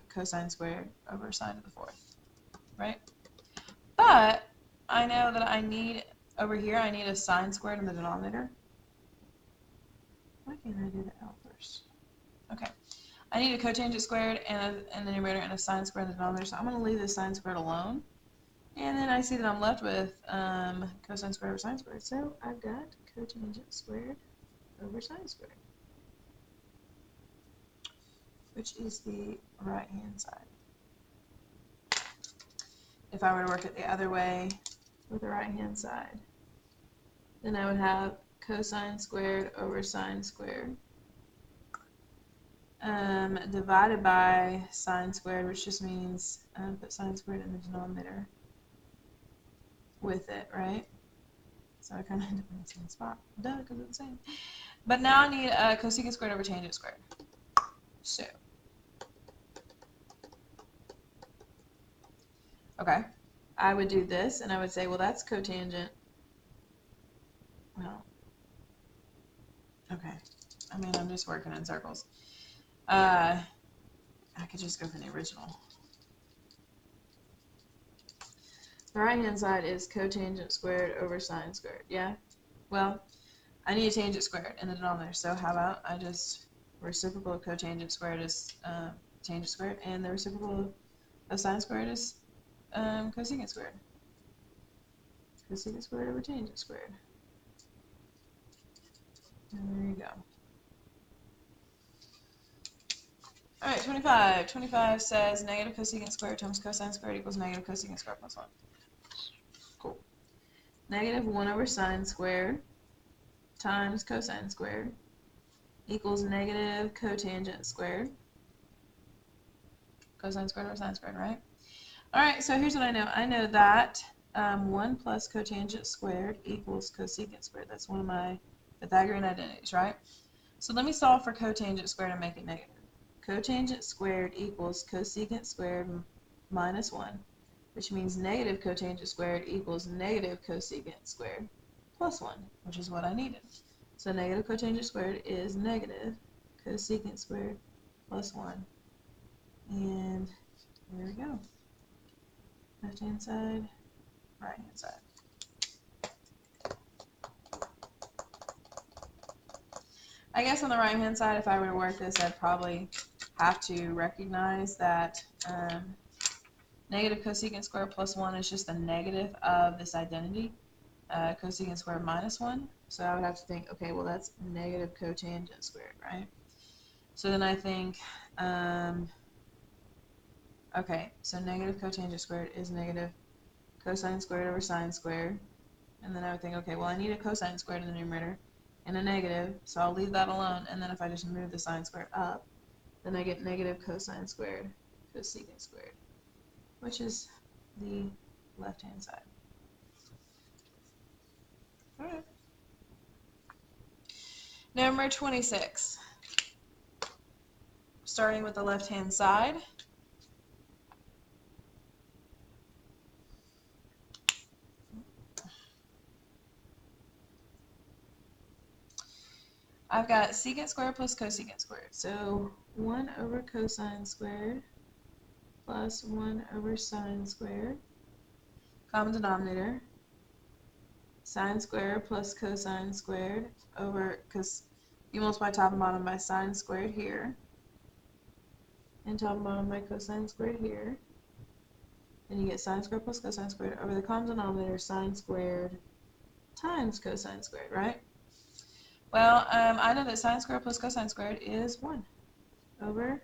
cosine squared over sine to the fourth, right? But I know that I need, over here, I need a sine squared in the denominator. Why can't I do the L first? Okay. I need a cotangent squared in the numerator and a sine squared in the denominator, so I'm going to leave the sine squared alone. And then I see that I'm left with cosine squared over sine squared. So I've got cotangent squared over sine squared, which is the right-hand side. If I were to work it the other way with the right-hand side, then I would have cosine squared over sine squared divided by sine squared, which just means put sine squared in the denominator with it, right? So I kind of end up in the same spot. Duh, because it's the same. But now I need cosecant squared over tangent squared. So, okay, I would do this, and I would say, well, that's cotangent. Well, okay. I mean, I'm just working in circles. I could just go for the original. The right-hand side is cotangent squared over sine squared. Yeah? Well, I need tangent squared in the denominator, so how about I just reciprocal of cotangent squared is tangent squared, and the reciprocal of sine squared is cosecant squared. Cosecant squared over tangent squared. And there you go. Alright, 25. 25 says negative cosecant squared times cosine squared equals negative cosecant squared plus 1. Cool. Negative 1 over sine squared times cosine squared equals negative cotangent squared. Cosine squared over sine squared, right? Alright, so here's what I know. I know that 1 plus cotangent squared equals cosecant squared. That's one of my Pythagorean identities, right? So let me solve for cotangent squared and make it negative. Cotangent squared equals cosecant squared minus 1, which means negative cotangent squared equals negative cosecant squared plus 1, which is what I needed. So negative cotangent squared is negative cosecant squared plus 1. And there we go. Left hand side, right hand side. I guess on the right hand side, if I were to work this, I'd probably have to recognize that negative cosecant squared plus 1 is just the negative of this identity, cosecant squared minus 1. So I would have to think, okay, well, that's negative cotangent squared, right? So then I think, okay, so negative cotangent squared is negative cosine squared over sine squared. And then I would think, okay, well, I need a cosine squared in the numerator and a negative, so I'll leave that alone. And then if I just move the sine squared up, then I get negative cosine squared cosecant squared, which is the left-hand side. All right. Number 26. Starting with the left-hand side. I've got secant squared plus cosecant squared. So 1 over cosine squared plus 1 over sine squared. Common denominator. Sine squared plus cosine squared over, because you multiply top and bottom by sine squared here, and top and bottom by cosine squared here. Then you get sine squared plus cosine squared over the common denominator, sine squared times cosine squared, right? Well, I know that sine squared plus cosine squared is 1 over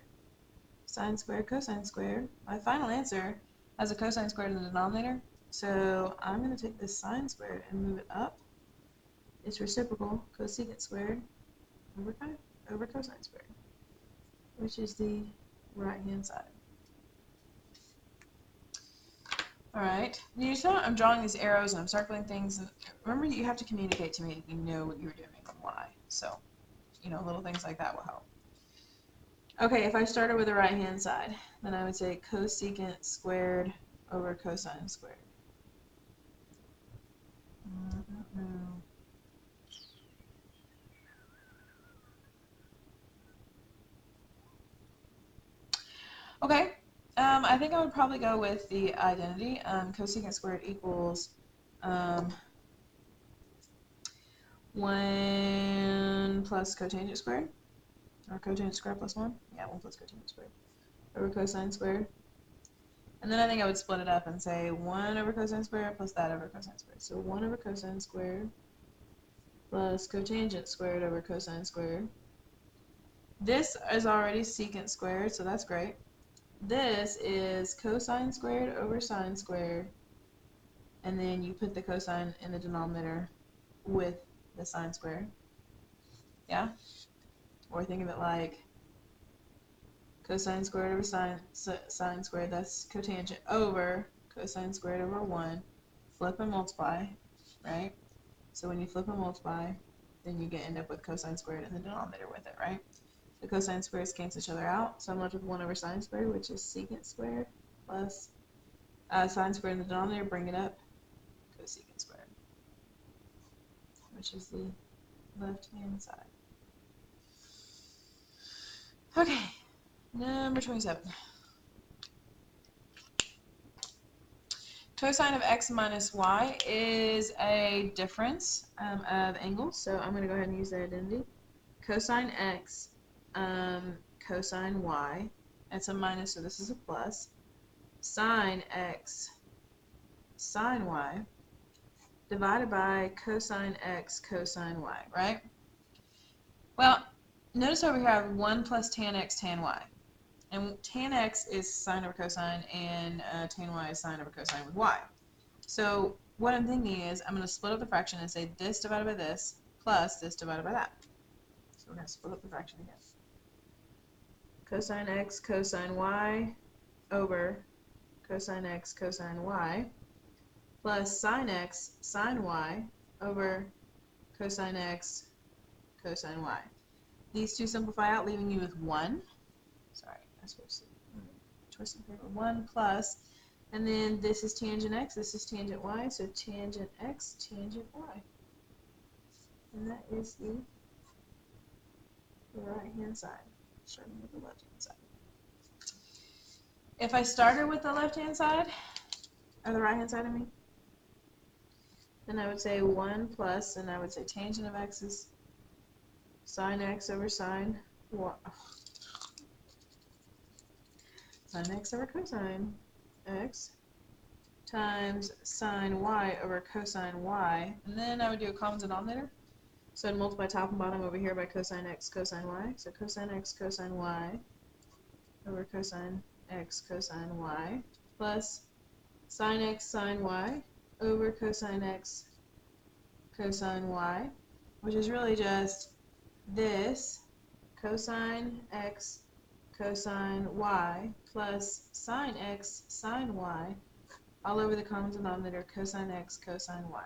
sine squared cosine squared. My final answer has a cosine squared in the denominator, so I'm going to take this sine squared and move it up. It's reciprocal, cosecant squared over cosine squared, which is the right-hand side. Alright, you saw I'm drawing these arrows and I'm circling things, and remember you have to communicate to me if you know what you're doing and why. So, little things like that will help. Okay, if I started with the right-hand side, then I would say cosecant squared over cosine squared. Okay, I think I would probably go with the identity. Cosecant squared equals 1 plus cotangent squared, or cotangent squared plus 1. Yeah, 1 plus cotangent squared over cosine squared. And then I think I would split it up and say 1 over cosine squared plus that over cosine squared. So 1 over cosine squared plus cotangent squared over cosine squared. This is already secant squared, so that's great. This is cosine squared over sine squared, and then you put the cosine in the denominator with the sine squared. Yeah? Or think of it like cosine squared over sine squared, that's cotangent over cosine squared over 1. Flip and multiply, right? So when you flip and multiply, then you end up with cosine squared in the denominator with it, right? The cosine squares cancel each other out, so I'm left with 1 over sine squared, which is secant squared, plus sine squared in the denominator, bring it up, cosecant squared, which is the left-hand side. Okay, number 27. Cosine of x minus y is a difference of angles, so I'm going to go ahead and use the identity. Cosine x, cosine y, that's a minus, so this is a plus. Sine x, sine y, divided by cosine x, cosine y, right? Well, notice over here I have 1 plus tan x, tan y. And tan x is sine over cosine, and tan y is sine over cosine with y. So what I'm thinking is I'm going to split up the fraction and say this divided by this plus this divided by that. So we're going to split up the fraction again. Cosine x cosine y over cosine x cosine y plus sine x sine y over cosine x cosine y. These two simplify out, leaving you with 1. Sorry, I was supposed to twist in paper. 1 plus, and then this is tangent x, this is tangent y, so tangent x, tangent y. And that is the right-hand side, starting with the left-hand side. If I started with the left-hand side, or the right-hand side, I mean, then I would say 1 plus, and I would say tangent of x is sine x over sine y. Sine x over cosine x times sine y over cosine y, and then I would do a common denominator. So I'd multiply top and bottom over here by cosine x cosine y. So cosine x cosine y over cosine x cosine y plus sine x sine y over cosine x cosine y, which is really just this cosine x cosine y plus sine x sine y all over the common denominator cosine x cosine y.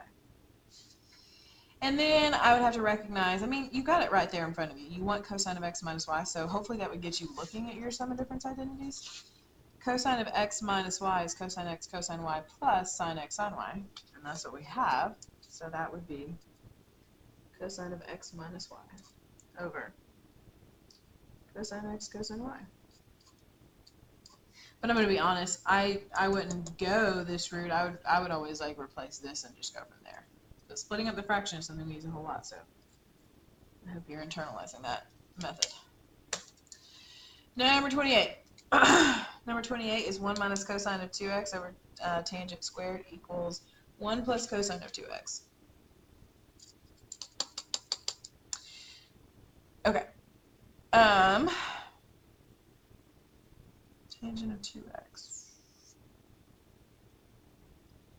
And then I would have to recognize, I mean, you got it right there in front of you. You want cosine of x minus y, so hopefully that would get you looking at your sum of difference identities. Cosine of x minus y is cosine x cosine y plus sine x sine y, and that's what we have. So that would be cosine of x minus y over cosine x cosine y. But I'm going to be honest, I wouldn't go this route. I would always like replace this and just go from there. But splitting up the fraction is something we use a whole lot, so I hope you're internalizing that method. Number 28. Number 28 is 1 minus cosine of 2x over tangent squared equals 1 plus cosine of 2x. Okay. Tangent of 2x.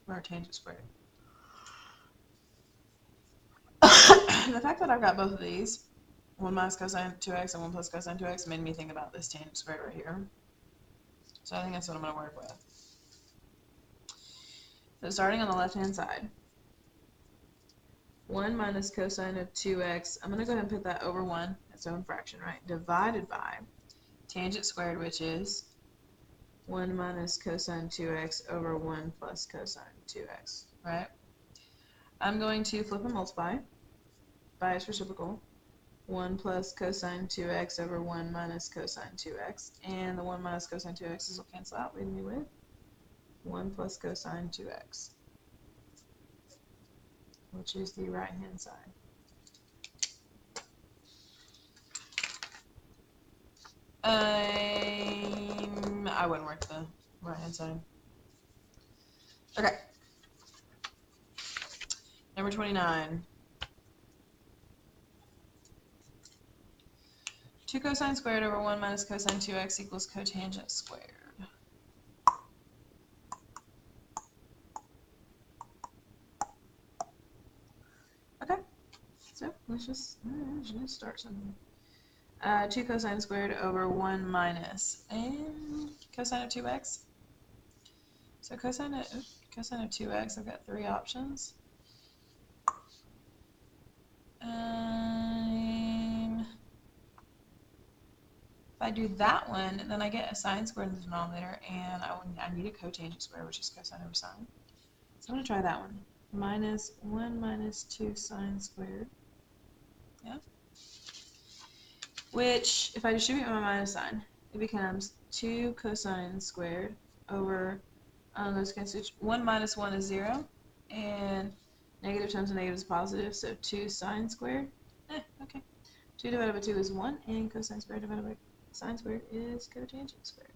Or tangent squared. The fact that I've got both of these, 1 minus cosine 2x and 1 plus cosine 2x, made me think about this tangent squared right here. So I think that's what I'm going to work with. So starting on the left-hand side, 1 minus cosine of 2x, I'm going to go ahead and put that over 1, its own fraction, right, divided by tangent squared, which is 1 minus cosine 2x over 1 plus cosine 2x, right? I'm going to flip and multiply by its reciprocal. 1 plus cosine 2x over 1 minus cosine 2x, and the 1 minus cosine 2x's will cancel out, leaving me with 1 plus cosine 2x, which is the right-hand side. I wouldn't work the right-hand side. Okay. Number 29. 2 cosine squared over 1 minus cosine 2x equals cotangent squared. Okay, so let's just start something. 2 cosine squared over 1 minus and cosine of 2x. So cosine of 2x, I've got 3 options. If I do that one, then I get a sine squared in the denominator, and I need a cotangent square, which is cosine over sine. So I'm going to try that one. Minus 1 minus 2 sine squared. Yeah. Which, if I distribute my minus sign, it becomes 2 cosine squared over, those cancel. 1 minus 1 is 0, and negative times a negative is positive, so 2 sine squared. Okay. 2 divided by 2 is 1, and cosine squared divided by sine squared is cotangent squared.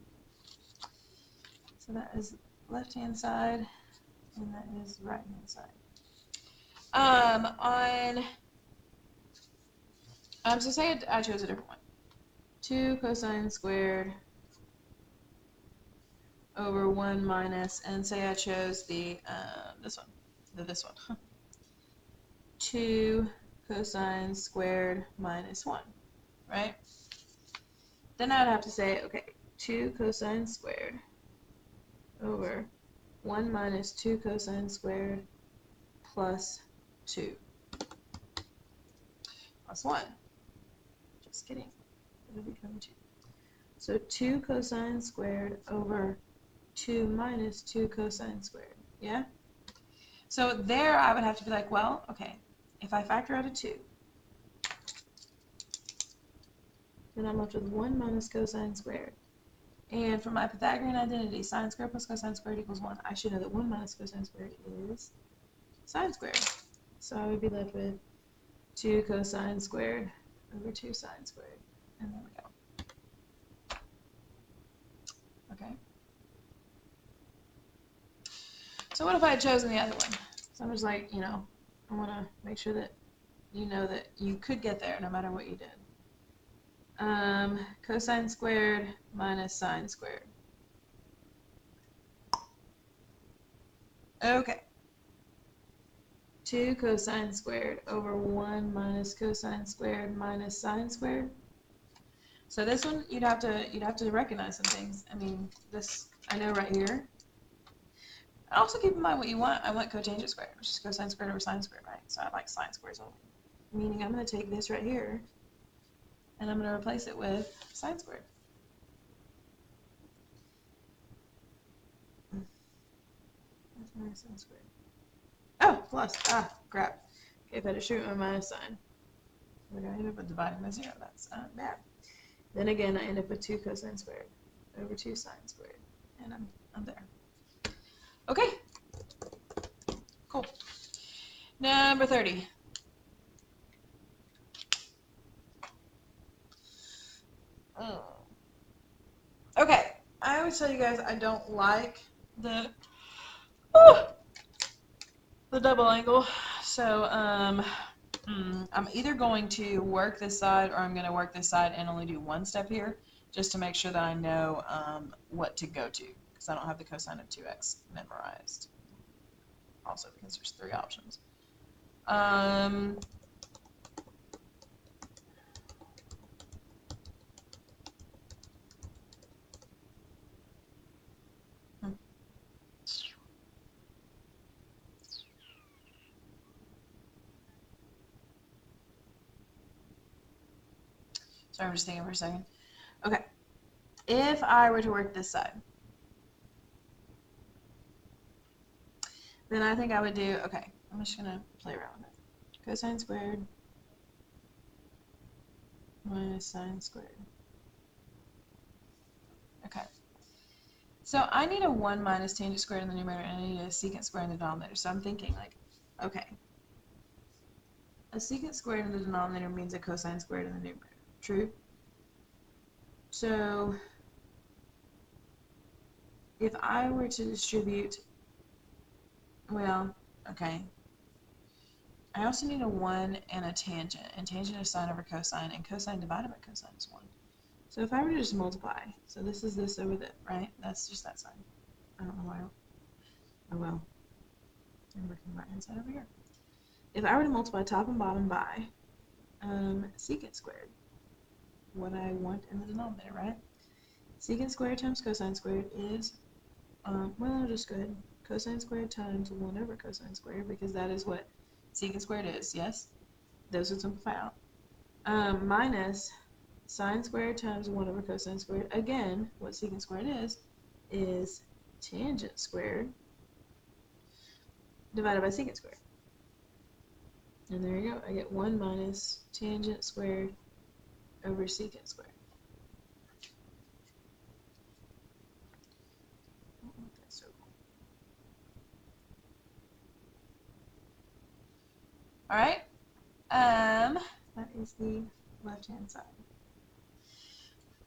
So that is left-hand side, and that is right-hand side. So say I chose a different one. 2 cosine squared over 1 minus, and say I chose the this one. 2 cosine squared minus 1, right? Then I would have to say, okay, 2 cosine squared over 1 minus 2 cosine squared plus 2 plus 1. Just kidding. It'll become 2. So 2 cosine squared over 2 minus 2 cosine squared. Yeah? So there I would have to be like, well, okay, if I factor out a 2, then I'm left with 1 minus cosine squared. And for my Pythagorean identity, sine squared plus cosine squared equals 1, I should know that 1 minus cosine squared is sine squared. So I would be left with 2 cosine squared over 2 sine squared. And there we go. Okay. So what if I had chosen the other one? So I'm just like, I want to make sure that you know that you could get there no matter what you did. Cosine squared minus sine squared. Okay. 2 cosine squared over 1 minus cosine squared minus sine squared. So this one you'd have to recognize some things. I mean, this I know right here. And also keep in mind what you want. I want cotangent squared, which is cosine squared over sine squared, right? So I like sine squares only. Meaning I'm going to take this right here, and I'm going to replace it with sine squared. That's minus sine squared. Oh, plus. Ah, crap. Okay, if I distribute my minus sign, we're going to end up with dividing by 0. That's bad. Then again, I end up with 2 cosine squared over 2 sine squared. And I'm there. Okay. Cool. Number 30. Okay. I always tell you guys I don't like the double angle. So I'm either going to work this side or I'm going to work this side and only do one step here just to make sure that I know what to go to, because I don't have the cosine of 2x memorized. Also because there's 3 options. Sorry, I'm just thinking for a second. Okay, if I were to work this side, then I think I would do, okay, I'm just going to play around with it. Cosine squared minus sine squared. Okay. So I need a 1 minus tangent squared in the numerator, and I need a secant squared in the denominator. So I'm thinking like, okay, a secant squared in the denominator means a cosine squared in the numerator. True? So if I were to distribute, well, okay, I also need a 1 and a tangent, and tangent is sine over cosine, and cosine divided by cosine is 1. So if I were to just multiply, so this is this over that, right? That's just that side. I don't know why. Oh well. I'm working right hand side over here. If I were to multiply top and bottom by secant squared, what I want in the denominator, right? Secant squared times cosine squared is, well, I'll just go ahead. Cosine squared times 1 over cosine squared, because that is what secant squared is, yes? those would simplify out. Minus sine squared times 1 over cosine squared. Again, what secant squared is tangent squared divided by secant squared. And there you go. I get 1 minus tangent squared over secant squared. Oh, that's so cool. All right. That is the left-hand side.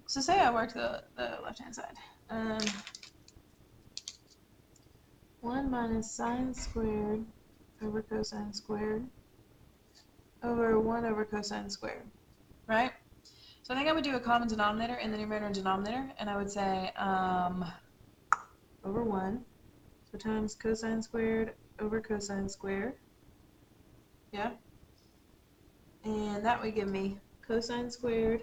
So say I work the left-hand side. 1 minus sine squared over cosine squared over 1 over cosine squared, right? So I think I would do a common denominator in the numerator and denominator, and I would say over 1, so times cosine squared over cosine squared, yeah? And that would give me cosine squared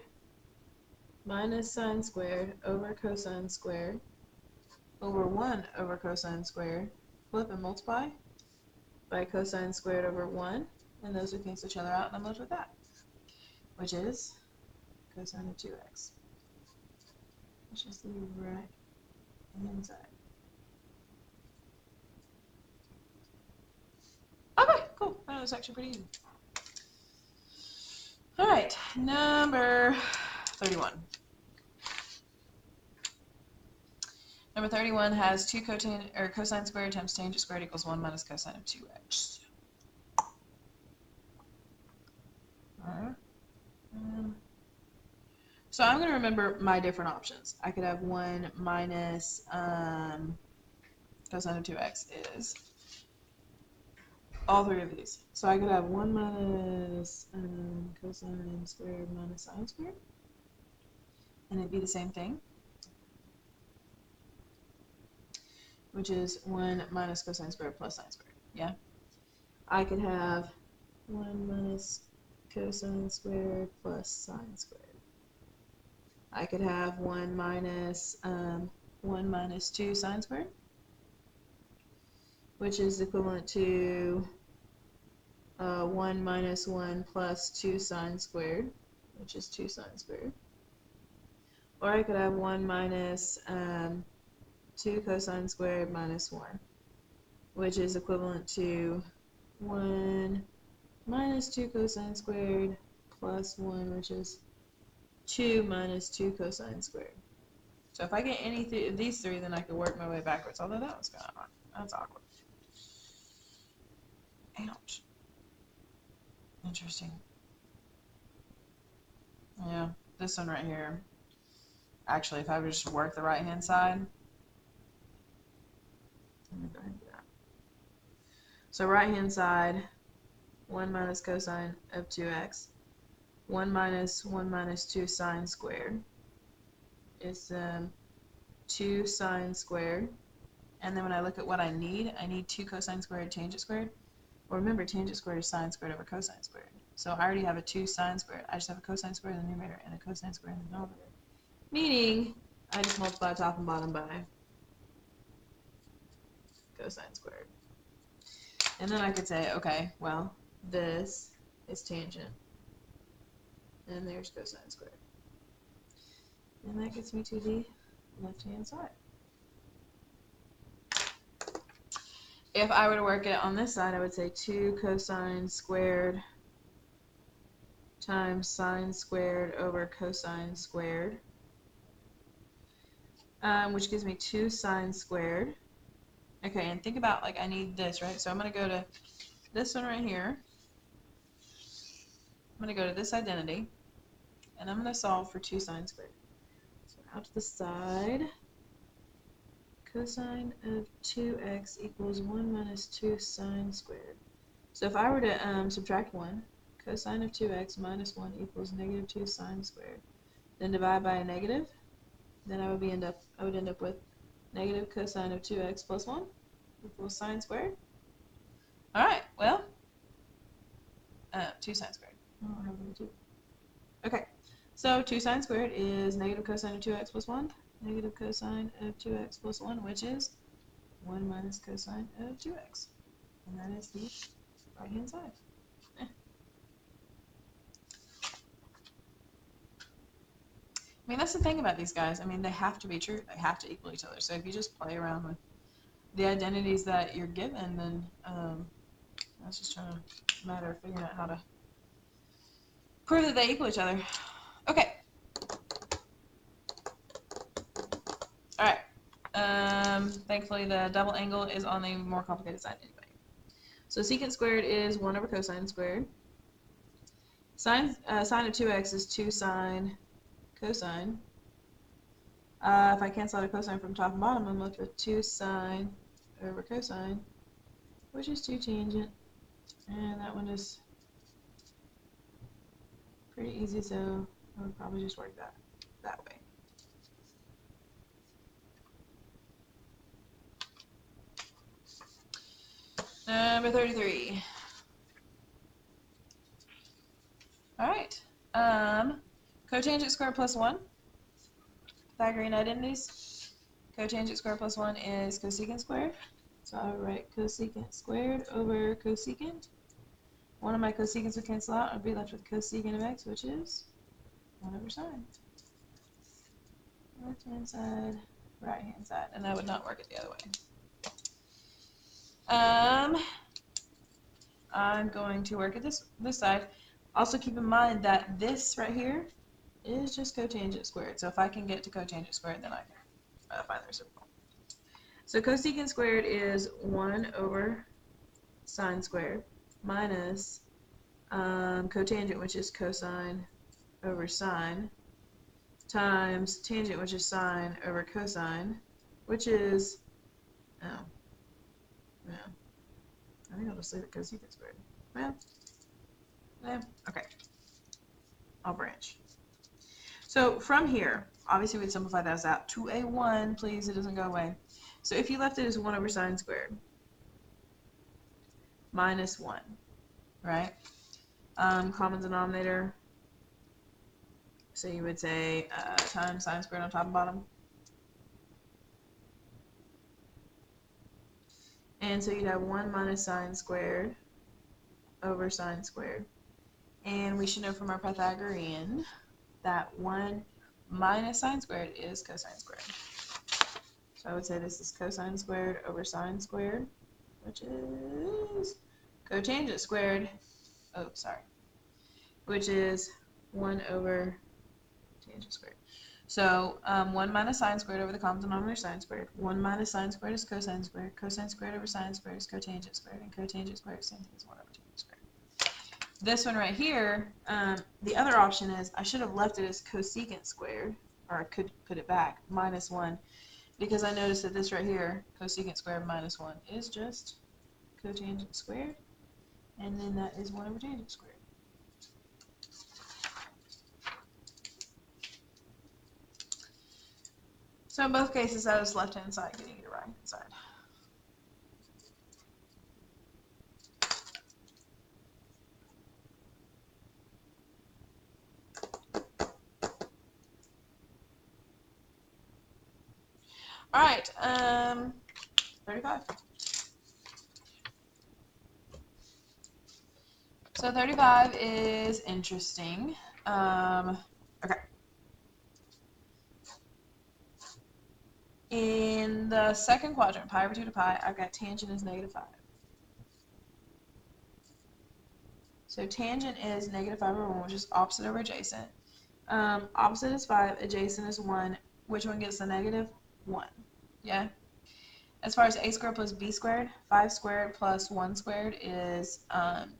minus sine squared over cosine squared over 1 over cosine squared, flip and multiply by cosine squared over 1, and those would cancel each other out, and I'm left with that, which is cosine of 2x, which is the right hand side. Okay, cool. That was actually pretty easy. All right, number 31. Number 31 has 2 cosine squared times tangent squared equals 1 minus cosine of 2x. Alright. So I'm going to remember my different options. I could have 1 minus cosine of 2x is all three of these. So I could have 1 minus cosine squared minus sine squared, and it'd be the same thing, which is 1 minus cosine squared plus sine squared, yeah? I could have 1 minus cosine squared plus sine squared. I could have 1 minus 2 sine squared, which is equivalent to 1 minus 1 plus 2 sine squared, which is 2 sine squared. Or I could have 1 minus 2 cosine squared minus 1, which is equivalent to 1 minus 2 cosine squared plus 1, which is 2 minus 2 cosine squared. So if I get any of these three, then I could work my way backwards, although that was kind of that's awkward. Ouch. Interesting. Yeah, this one right here. Actually, if I would just work the right-hand side, let me go ahead and do that. So right-hand side, 1 minus cosine of 2x, 1 minus 2 sine squared is 2 sine squared. And then when I look at what I need 2 cosine squared tangent squared. Well, remember, tangent squared is sine squared over cosine squared. So I already have a 2 sine squared. I just have a cosine squared in the numerator and a cosine squared in the denominator. Meaning, I just multiply top and bottom by cosine squared. And then I could say, okay, well, this is tangent. And there's cosine squared. And that gets me to the left-hand side. If I were to work it on this side, I would say 2 cosine squared times sine squared over cosine squared, which gives me 2 sine squared. Okay, and think about, like, I need this, right? So I'm going to go to this one right here. I'm going to go to this identity, and I'm going to solve for 2 sine squared. So out to the side, cosine of 2x equals 1 minus 2 sine squared. So if I were to subtract 1, cosine of 2x minus 1 equals negative 2 sine squared, then divide by a negative, then I would end up with negative cosine of 2x plus 1 equals sine squared. All right, well, 2 sine squared. I don't have any 2. Okay, so 2 sine squared is negative cosine of 2x plus 1, negative cosine of 2x plus 1, which is 1 minus cosine of 2x. And that is the right-hand side. I mean, that's the thing about these guys. I mean, they have to be true. They have to equal each other. So if you just play around with the identities that you're given, then that's just a matter of figuring out how to prove that they equal each other. Okay. All right. Thankfully, the double angle is on the more complicated side anyway. So secant squared is 1 over cosine squared. Sine of 2x is 2 sine cosine. If I cancel out a cosine from top and bottom, I'm left with 2 sine over cosine, which is 2 tangent. And that one is pretty easy, so I would probably just work that way. Number 33. All right. Cotangent squared plus 1. Pythagorean identities. Cotangent squared plus 1 is cosecant squared. So I'll write cosecant squared over cosecant. One of my cosecants would cancel out. I'd be left with cosecant of x, which is 1 over sine. Left hand side, right hand side. And I would not work it the other way. I'm going to work at this side. Also keep in mind that this right here is just cotangent squared. So if I can get to cotangent squared, then I can find the reciprocal. So cosecant squared is 1 over sine squared minus cotangent, which is cosine over sine, times tangent, which is sine over cosine, which is, I think I'll just leave it cosecant squared. Well, yeah, okay. I'll branch. So from here, obviously we'd simplify that out to a 1, please, it doesn't go away. So if you left it as 1 over sine squared minus 1, right? Common denominator, so you would say times sine squared on top and bottom. And so you'd have 1 minus sine squared over sine squared. And we should know from our Pythagorean that 1 minus sine squared is cosine squared. So I would say this is cosine squared over sine squared, which is cotangent squared, which is 1 over tangent squared. So 1 minus sine squared over the common denominator sine squared. 1 minus sine squared is cosine squared. Cosine squared over sine squared is cotangent squared. And cotangent squared is the same thing as 1 over tangent squared. This one right here, the other option is I should have left it as cosecant squared, or I could put it back, minus 1, because I noticed that this right here, cosecant squared minus 1, is just cotangent squared, and then that is 1 over tangent squared. So in both cases, that is left-hand side getting you to right-hand side. All right, 35. So 35 is interesting. Okay. In the second quadrant, pi over 2 to pi, I've got tangent is negative 5. So tangent is negative 5 over 1, which is opposite over adjacent. Opposite is 5, adjacent is 1. Which one gets the negative? 1. Yeah? As far as a squared plus b squared, 5 squared plus 1 squared is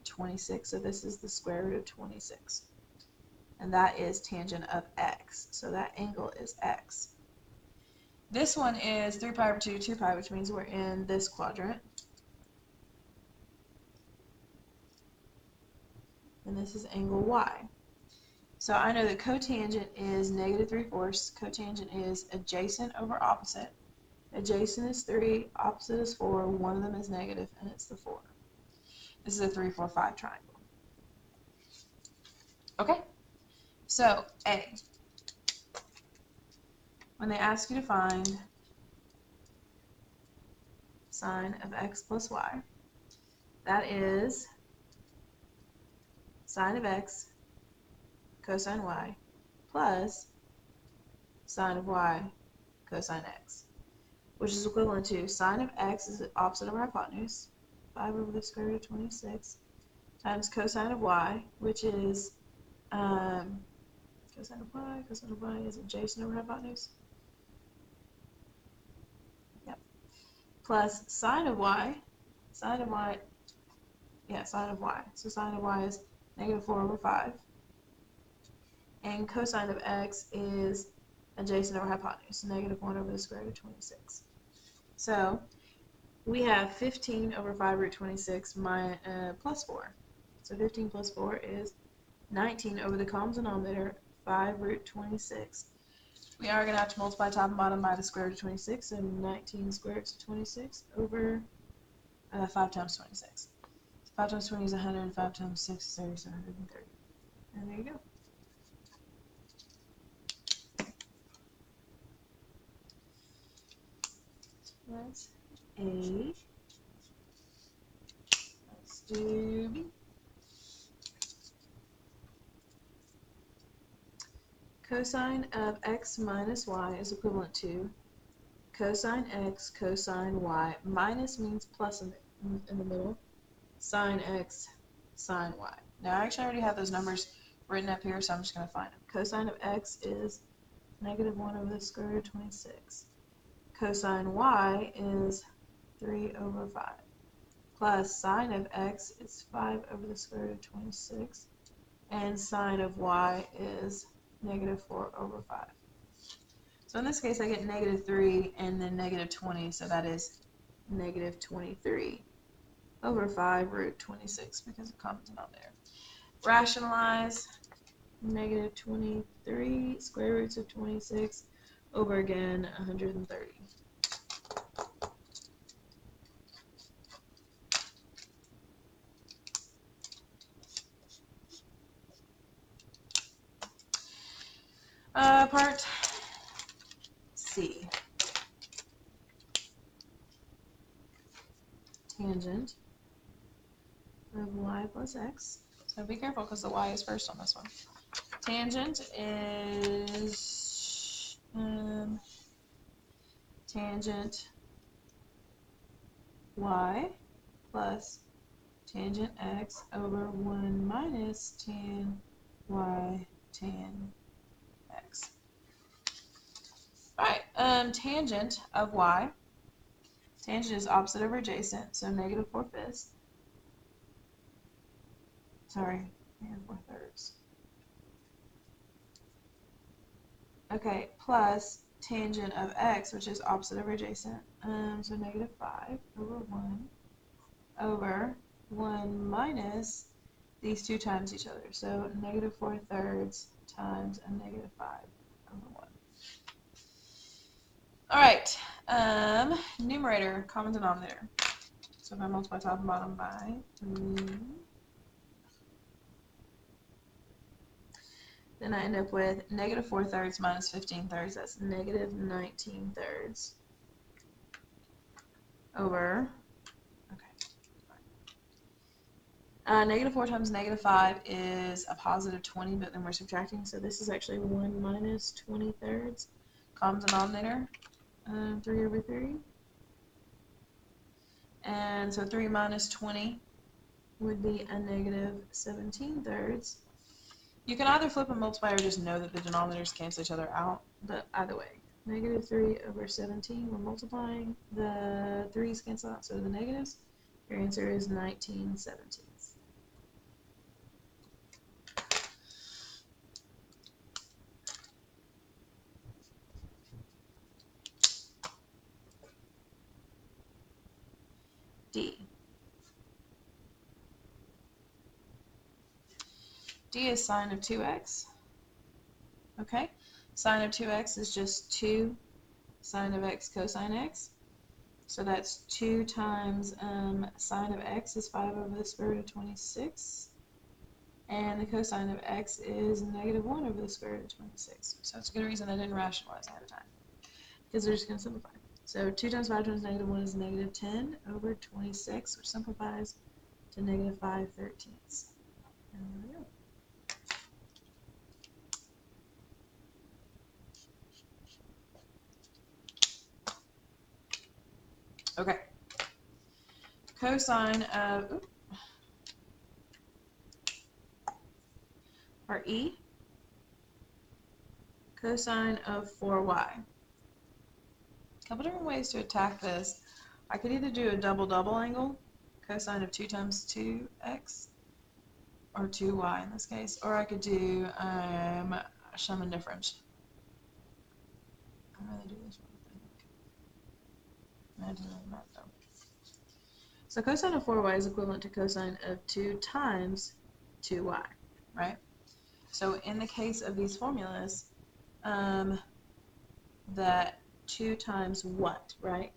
26. So this is the square root of 26. And that is tangent of x. So that angle is x. This one is 3 pi over 2 to 2 pi, which means we're in this quadrant. And this is angle y. So I know that cotangent is negative 3/4. Cotangent is adjacent over opposite. Adjacent is 3, opposite is 4, one of them is negative, and it's the 4. This is a 3, 4, 5 triangle. Okay, so A. When they ask you to find sine of x plus y, that is sine of x cosine y plus sine of y cosine x, which is equivalent to sine of x is the opposite of our hypotenuse, 5 over the square root of 26, times cosine of y, which is cosine of y is adjacent over hypotenuse. Yep. Plus sine of y, sine of y. So sine of y is negative 4 over 5. And cosine of x is adjacent over hypotenuse, negative 1 over the square root of 26. So we have 15 over 5 root 26 plus 4. So 15 plus 4 is 19 over the common denominator, 5 root 26. We are going to have to multiply top and bottom by the square root of 26, so 19 square root of 26 over 5 times 26. So 5 times 20 is 100, and 5 times 6 is 30, so 130. And there you go. That's A. Let's do B. Cosine of x minus y is equivalent to cosine x cosine y. Minus means plus in the middle. Sine x sine y. Now I actually already have those numbers written up here, so I'm just going to find them. Cosine of x is negative 1 over the square root of 26. Cosine y is 3 over 5. Plus sine of x is 5 over the square root of 26. And sine of y is negative 4 over 5. So in this case, I get negative 3 and then negative 20, so that is negative 23 over 5 root 26 because of common denominator. Rationalize negative 23 square roots of 26 over again 130. Part C. Tangent of y plus x. So be careful because the y is first on this one. Tangent is tangent y plus tangent x over 1 minus tan y tan x. Alright, tangent of y. Tangent is opposite over adjacent, so negative 4/5. Sorry, negative 4/3. Okay, plus tangent of x, which is opposite over adjacent, so negative 5 over 1 over 1 minus these two times each other, so negative 4/3 times a negative 5 over 1. Alright, numerator, common denominator. So if I multiply top and bottom by 3, then I end up with negative 4/3 minus 15/3. That's negative 19/3 over, negative 4 times negative 5 is a positive 20, but then we're subtracting, so this is actually 1 minus 20/3. Common denominator, 3 over 3. And so 3 minus 20 would be a negative 17/3. You can either flip and multiply or just know that the denominators cancel each other out, but either way. Negative 3 over 17, we're multiplying, the 3's cancel out, so the negatives. Your answer is 19/17. D. D is sine of 2x. Okay, sine of 2x is just 2 sine of x cosine x. So that's 2 times sine of x is 5 over the square root of 26. And the cosine of x is negative 1 over the square root of 26. So it's a good reason I didn't rationalize ahead of time, because they're just going to simplify. So 2 times 5 times negative 1 is negative 10 over 26, which simplifies to negative 5/13. And there we go. Okay. Cosine of, or E, cosine of 4y. A couple different ways to attack this. I could either do a double angle, cosine of 2 times 2x, or 2y in this case, or I could do sum and difference. I'd rather do this one, I think. Not though. So cosine of 4y is equivalent to cosine of 2 times 2y, right? So in the case of these formulas, that 2 times what, right?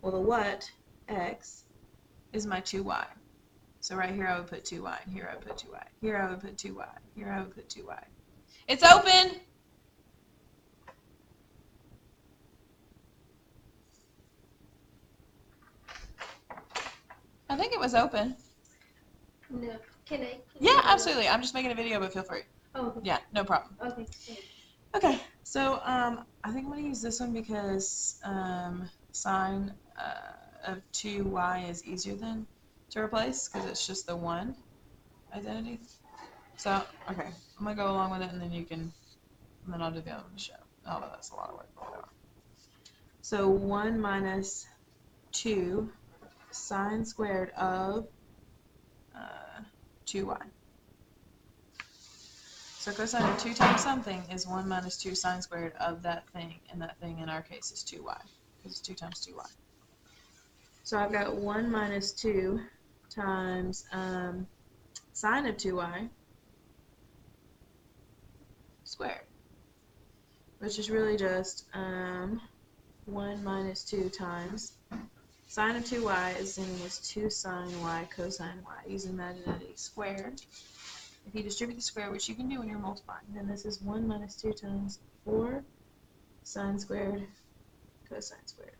Well, the what, x, is my 2y. So right here I would put 2y, and here I would put 2y. Here I would put 2y. Here I would put 2y. It's open! I think it was open. No. Can I? Yeah, absolutely. I'm just making a video, but feel free. Oh, okay. Yeah, no problem. Okay. Okay, so I think I'm going to use this one because sine of 2y is easier than to replace because it's just the one identity. So, okay, I'm going to go along with it and then you can, and then I'll do the other one to show. Oh, that's a lot of work, but whatever. So 1 minus 2 sine squared of 2y. So cosine of 2 times something is 1 minus 2 sine squared of that thing, and that thing in our case is 2y, because it's 2 times 2y. So I've got 1 minus 2 times sine of 2y squared, which is really just 1 minus 2 times sine of 2y is the same as 2 sine y cosine y, using that identity squared. If you distribute the square, which you can do when you're multiplying, then this is 1 minus 2 times 4 sine squared cosine squared,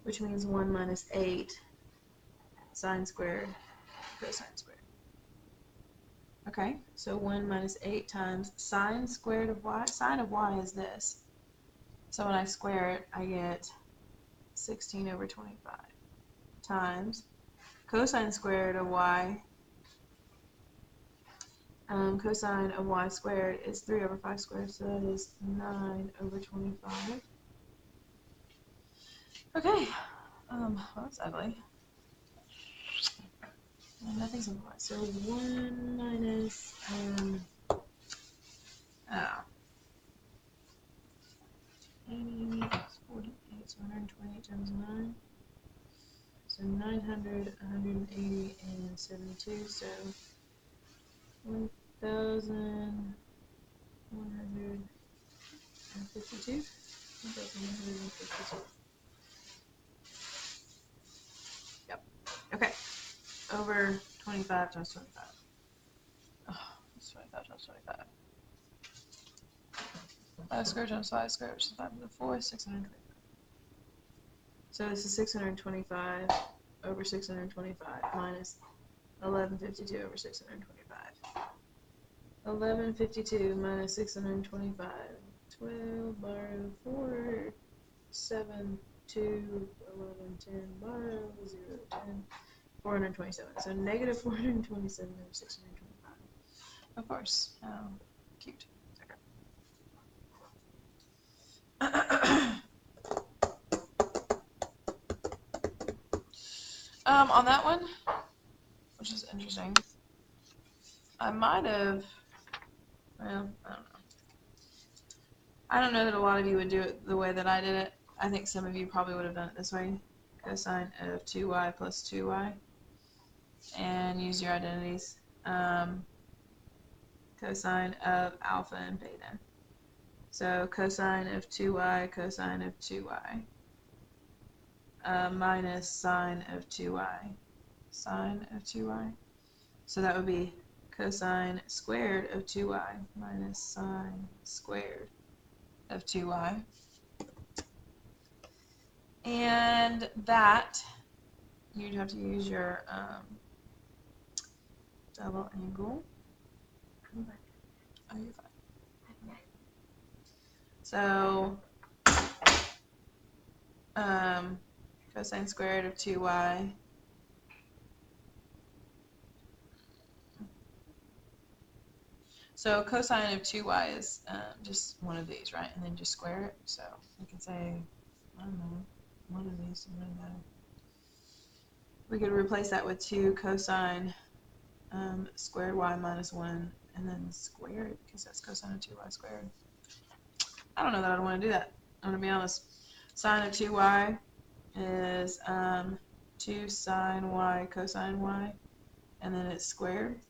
which means 1 minus 8 sine squared cosine squared. Okay, so 1 minus 8 times sine squared of y. Sine of y is this. So when I square it, I get 16 over 25 times cosine squared of y. Cosine of y squared is 3 over 5 squared, so that is 9 over 25. Okay, well, that's ugly. Nothing's on y, so 1 minus, 80, 48, so 120 times 9. So 900, 180, and 72, so 1,152. 1,152. Yep. Okay. Over 25 times 25. Oh, that's 25 times 25. 5 squared times 5 squared, which is 5 to the 4, 625. So this is 625 over 625 minus 1152 over 625. 1152 minus 625. 12 borrow 4, 7, 2, 11, 10 borrow 0, 10, 427. So negative 427 over 625. Of course. How cute. On that one, which is interesting, I might have, well, I don't know. I don't know that a lot of you would do it the way that I did it. I think some of you probably would have done it this way. Cosine of 2y plus 2y. And use your identities. Cosine of alpha and beta. So cosine of 2y, cosine of 2y. Minus sine of 2y. Sine of 2y. So that would be cosine squared of 2y minus sine squared of 2y. And that, you'd have to use your double angle. Oh, you're fine. So cosine squared of 2y. So cosine of 2y is just one of these, right? And then just square it. So we can say, I don't know, one of these. We could replace that with 2 cosine squared y minus 1, and then square it, because that's cosine of 2y squared. I don't know that I want to do that. I'm going to be honest. Sine of 2y is 2 sine y cosine y, and then it's squared.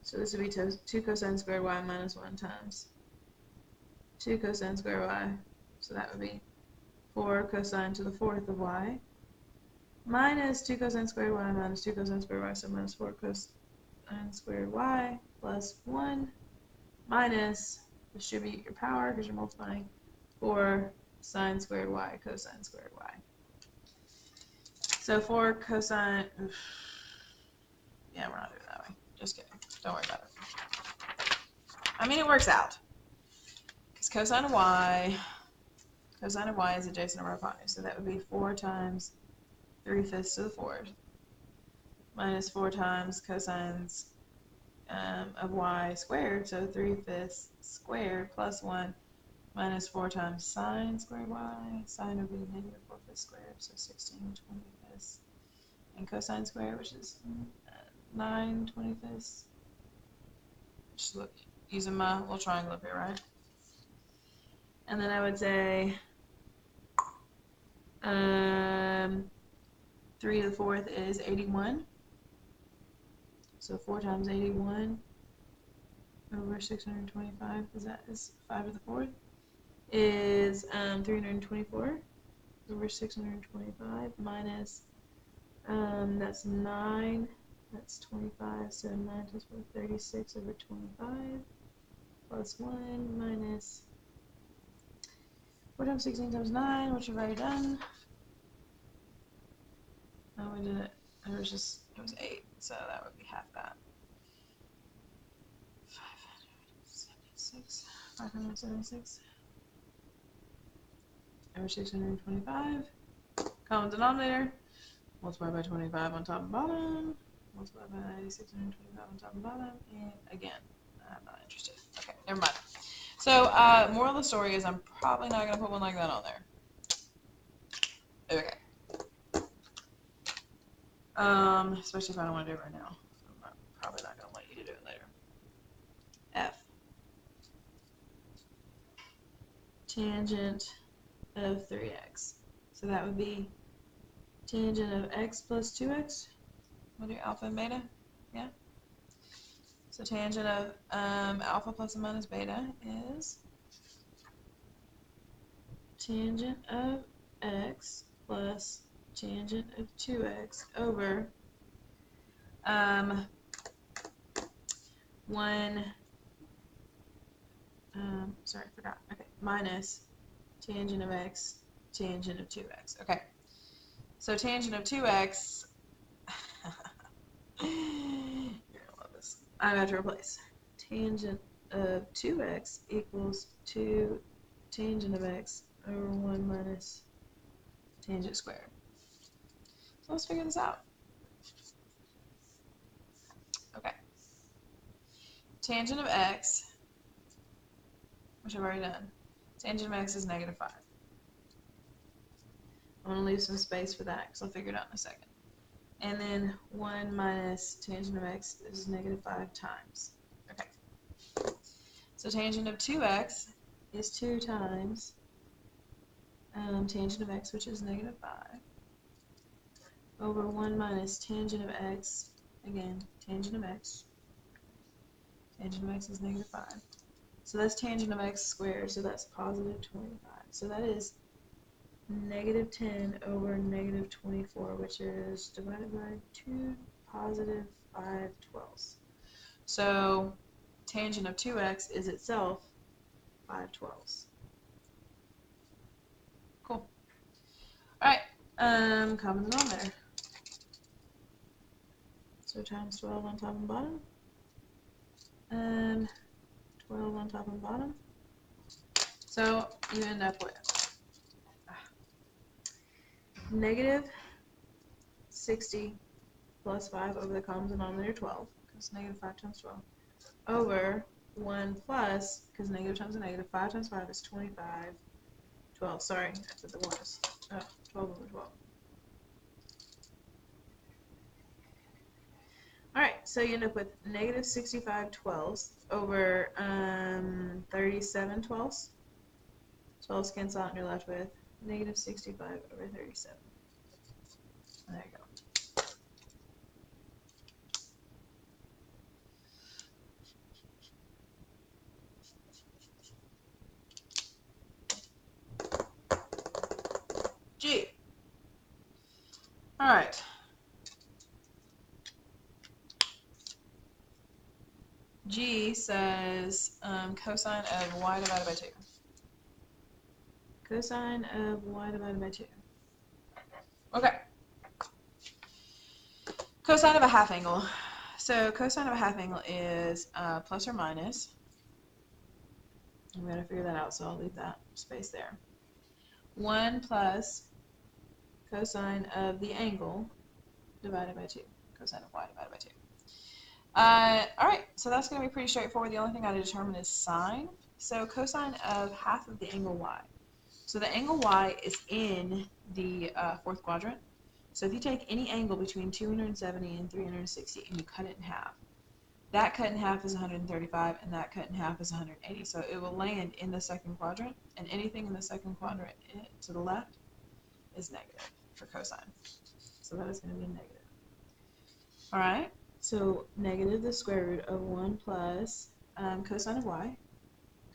So this would be 2 cosine squared y minus 1 times 2 cosine squared y. So that would be 4 cosine to the 4th of y minus 2 cosine squared y minus 2 cosine squared y, so minus 4 cosine squared y plus 1 minus, distribute your power because you're multiplying, 4 sine squared y cosine squared y. So 4 cosine, yeah, we're not doing it that way. Just kidding. Don't worry about it. I mean, it works out. Because cosine of y is adjacent to our hypotenuse. So that would be 4 times 3/5 to the 4th minus 4 times cosines of y squared. So 3/5 squared plus 1 minus 4 times sine squared y. Sine would be negative 4/5 squared, so 16/25. And cosine squared, which is 9/25. Just look, using my little triangle up here, right? And then I would say 3 to the 4th is 81. So 4 times 81 over 625, because that is 5 to the 4th, is 324 over 625 minus, that's 9, that's 25, so 9 times 4, 36 over 25, plus 1 minus 4 times 16 times 9, which we've already done. No, we did it. It was 8, so that would be half that. 576 over 625. Common denominator. Multiply by 25 on top and bottom. Multiply by 625 on top and bottom. And again, I'm not interested. Okay, never mind. So, moral of the story is I'm probably not going to put one like that on there. Okay. Especially if I don't want to do it right now. I'm probably not going to let you do it later. F. Tangent of 3x. So that would be tangent of x plus 2x. We'll do alpha and beta. Yeah. So tangent of alpha plus and minus beta is tangent of x plus tangent of 2x over 1, sorry, I forgot. Okay, minus tangent of x, tangent of 2x. Okay, so tangent of 2x, you're gonna love this. I'm going to replace tangent of 2x equals 2 tangent of x over 1 minus tangent squared. So let's figure this out. Okay. Tangent of x, which I've already done. Tangent of x is negative 5. I'm going to leave some space for that because I'll figure it out in a second. And then 1 minus tangent of x is negative 5 times. Okay. So tangent of 2x is 2 times tangent of x, which is negative 5, over 1 minus tangent of x, again, tangent of x. Tangent of x is negative 5. So that's tangent of x squared, so that's positive 25. So that is negative 10 over negative 24, which is divided by 2, positive 5/12. So tangent of 2x is itself 5/12. Cool. Alright, common denominator. So times 12 on top and bottom. 12 on top and bottom. So you end up with negative 60 plus 5 over the common denominator 12, because negative 5 times 12, over 1 plus, because negative times a negative, 5 times 5 is 25, 12, sorry, I said the 1 is 12 over 12. Alright, so you end up with negative 65 twelfths over 37 twelfths. 12s cancel out and you're left with negative 65 over 37. There you go. G. Alright. G says cosine of y divided by 2. Cosine of y divided by 2. Okay. Cosine of a half angle. So cosine of a half angle is plus or minus. I'm going to figure that out, so I'll leave that space there. 1 plus cosine of the angle divided by 2. Cosine of y divided by 2. Alright, so that's going to be pretty straightforward. The only thing I had to determine is sine. So cosine of half of the angle y. So the angle y is in the fourth quadrant. So if you take any angle between 270 and 360 and you cut it in half, that cut in half is 135 and that cut in half is 180. So it will land in the second quadrant, and anything in the second quadrant to the left is negative for cosine. So that is going to be negative. Alright, so negative the square root of 1 plus cosine of y.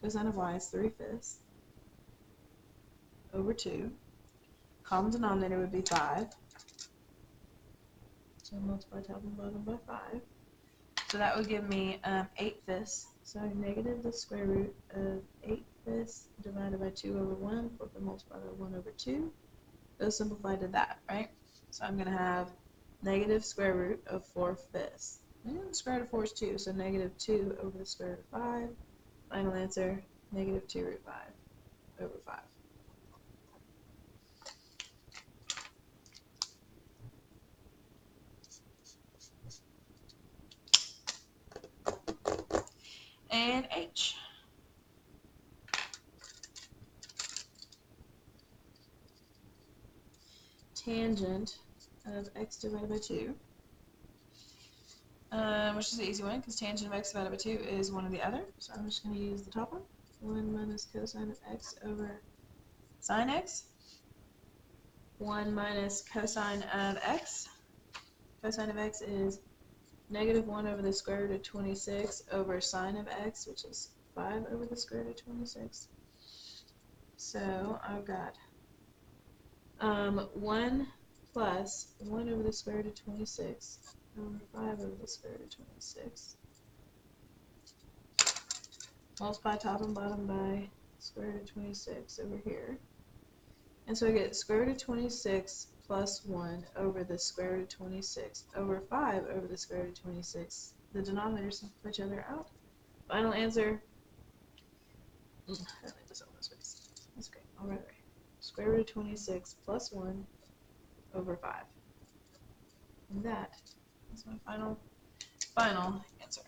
Cosine of y is 3/5 over 2. Common denominator would be 5. So multiply top and bottom by 5. So that would give me 8/5. So negative the square root of 8/5 divided by 2 over 1, flip and multiply by 1 over 2. Those simplify to that, right? So I'm going to have negative square root of 4/5. And the square root of 4 is 2, so negative 2 over the square root of 5. Final answer, negative 2 root 5 over 5. And H. Tangent of x divided by 2, which is the easy one because tangent of x divided by 2 is one or the other. So I'm just going to use the top one. 1 minus cosine of x over sine x. 1 minus cosine of x. Cosine of x is negative 1 over the square root of 26 over sine of x, which is 5 over the square root of 26. So I've got 1 plus 1 over the square root of 26 over 5 over the square root of 26. Multiply top and bottom by square root of 26 over here. And so I get square root of 26 plus 1 over the square root of 26 over 5 over the square root of 26. The denominators simplify each other out. Final answer. I like this open space. That's great. All right. Square root of 26 plus 1 over 5. And that is my final answer.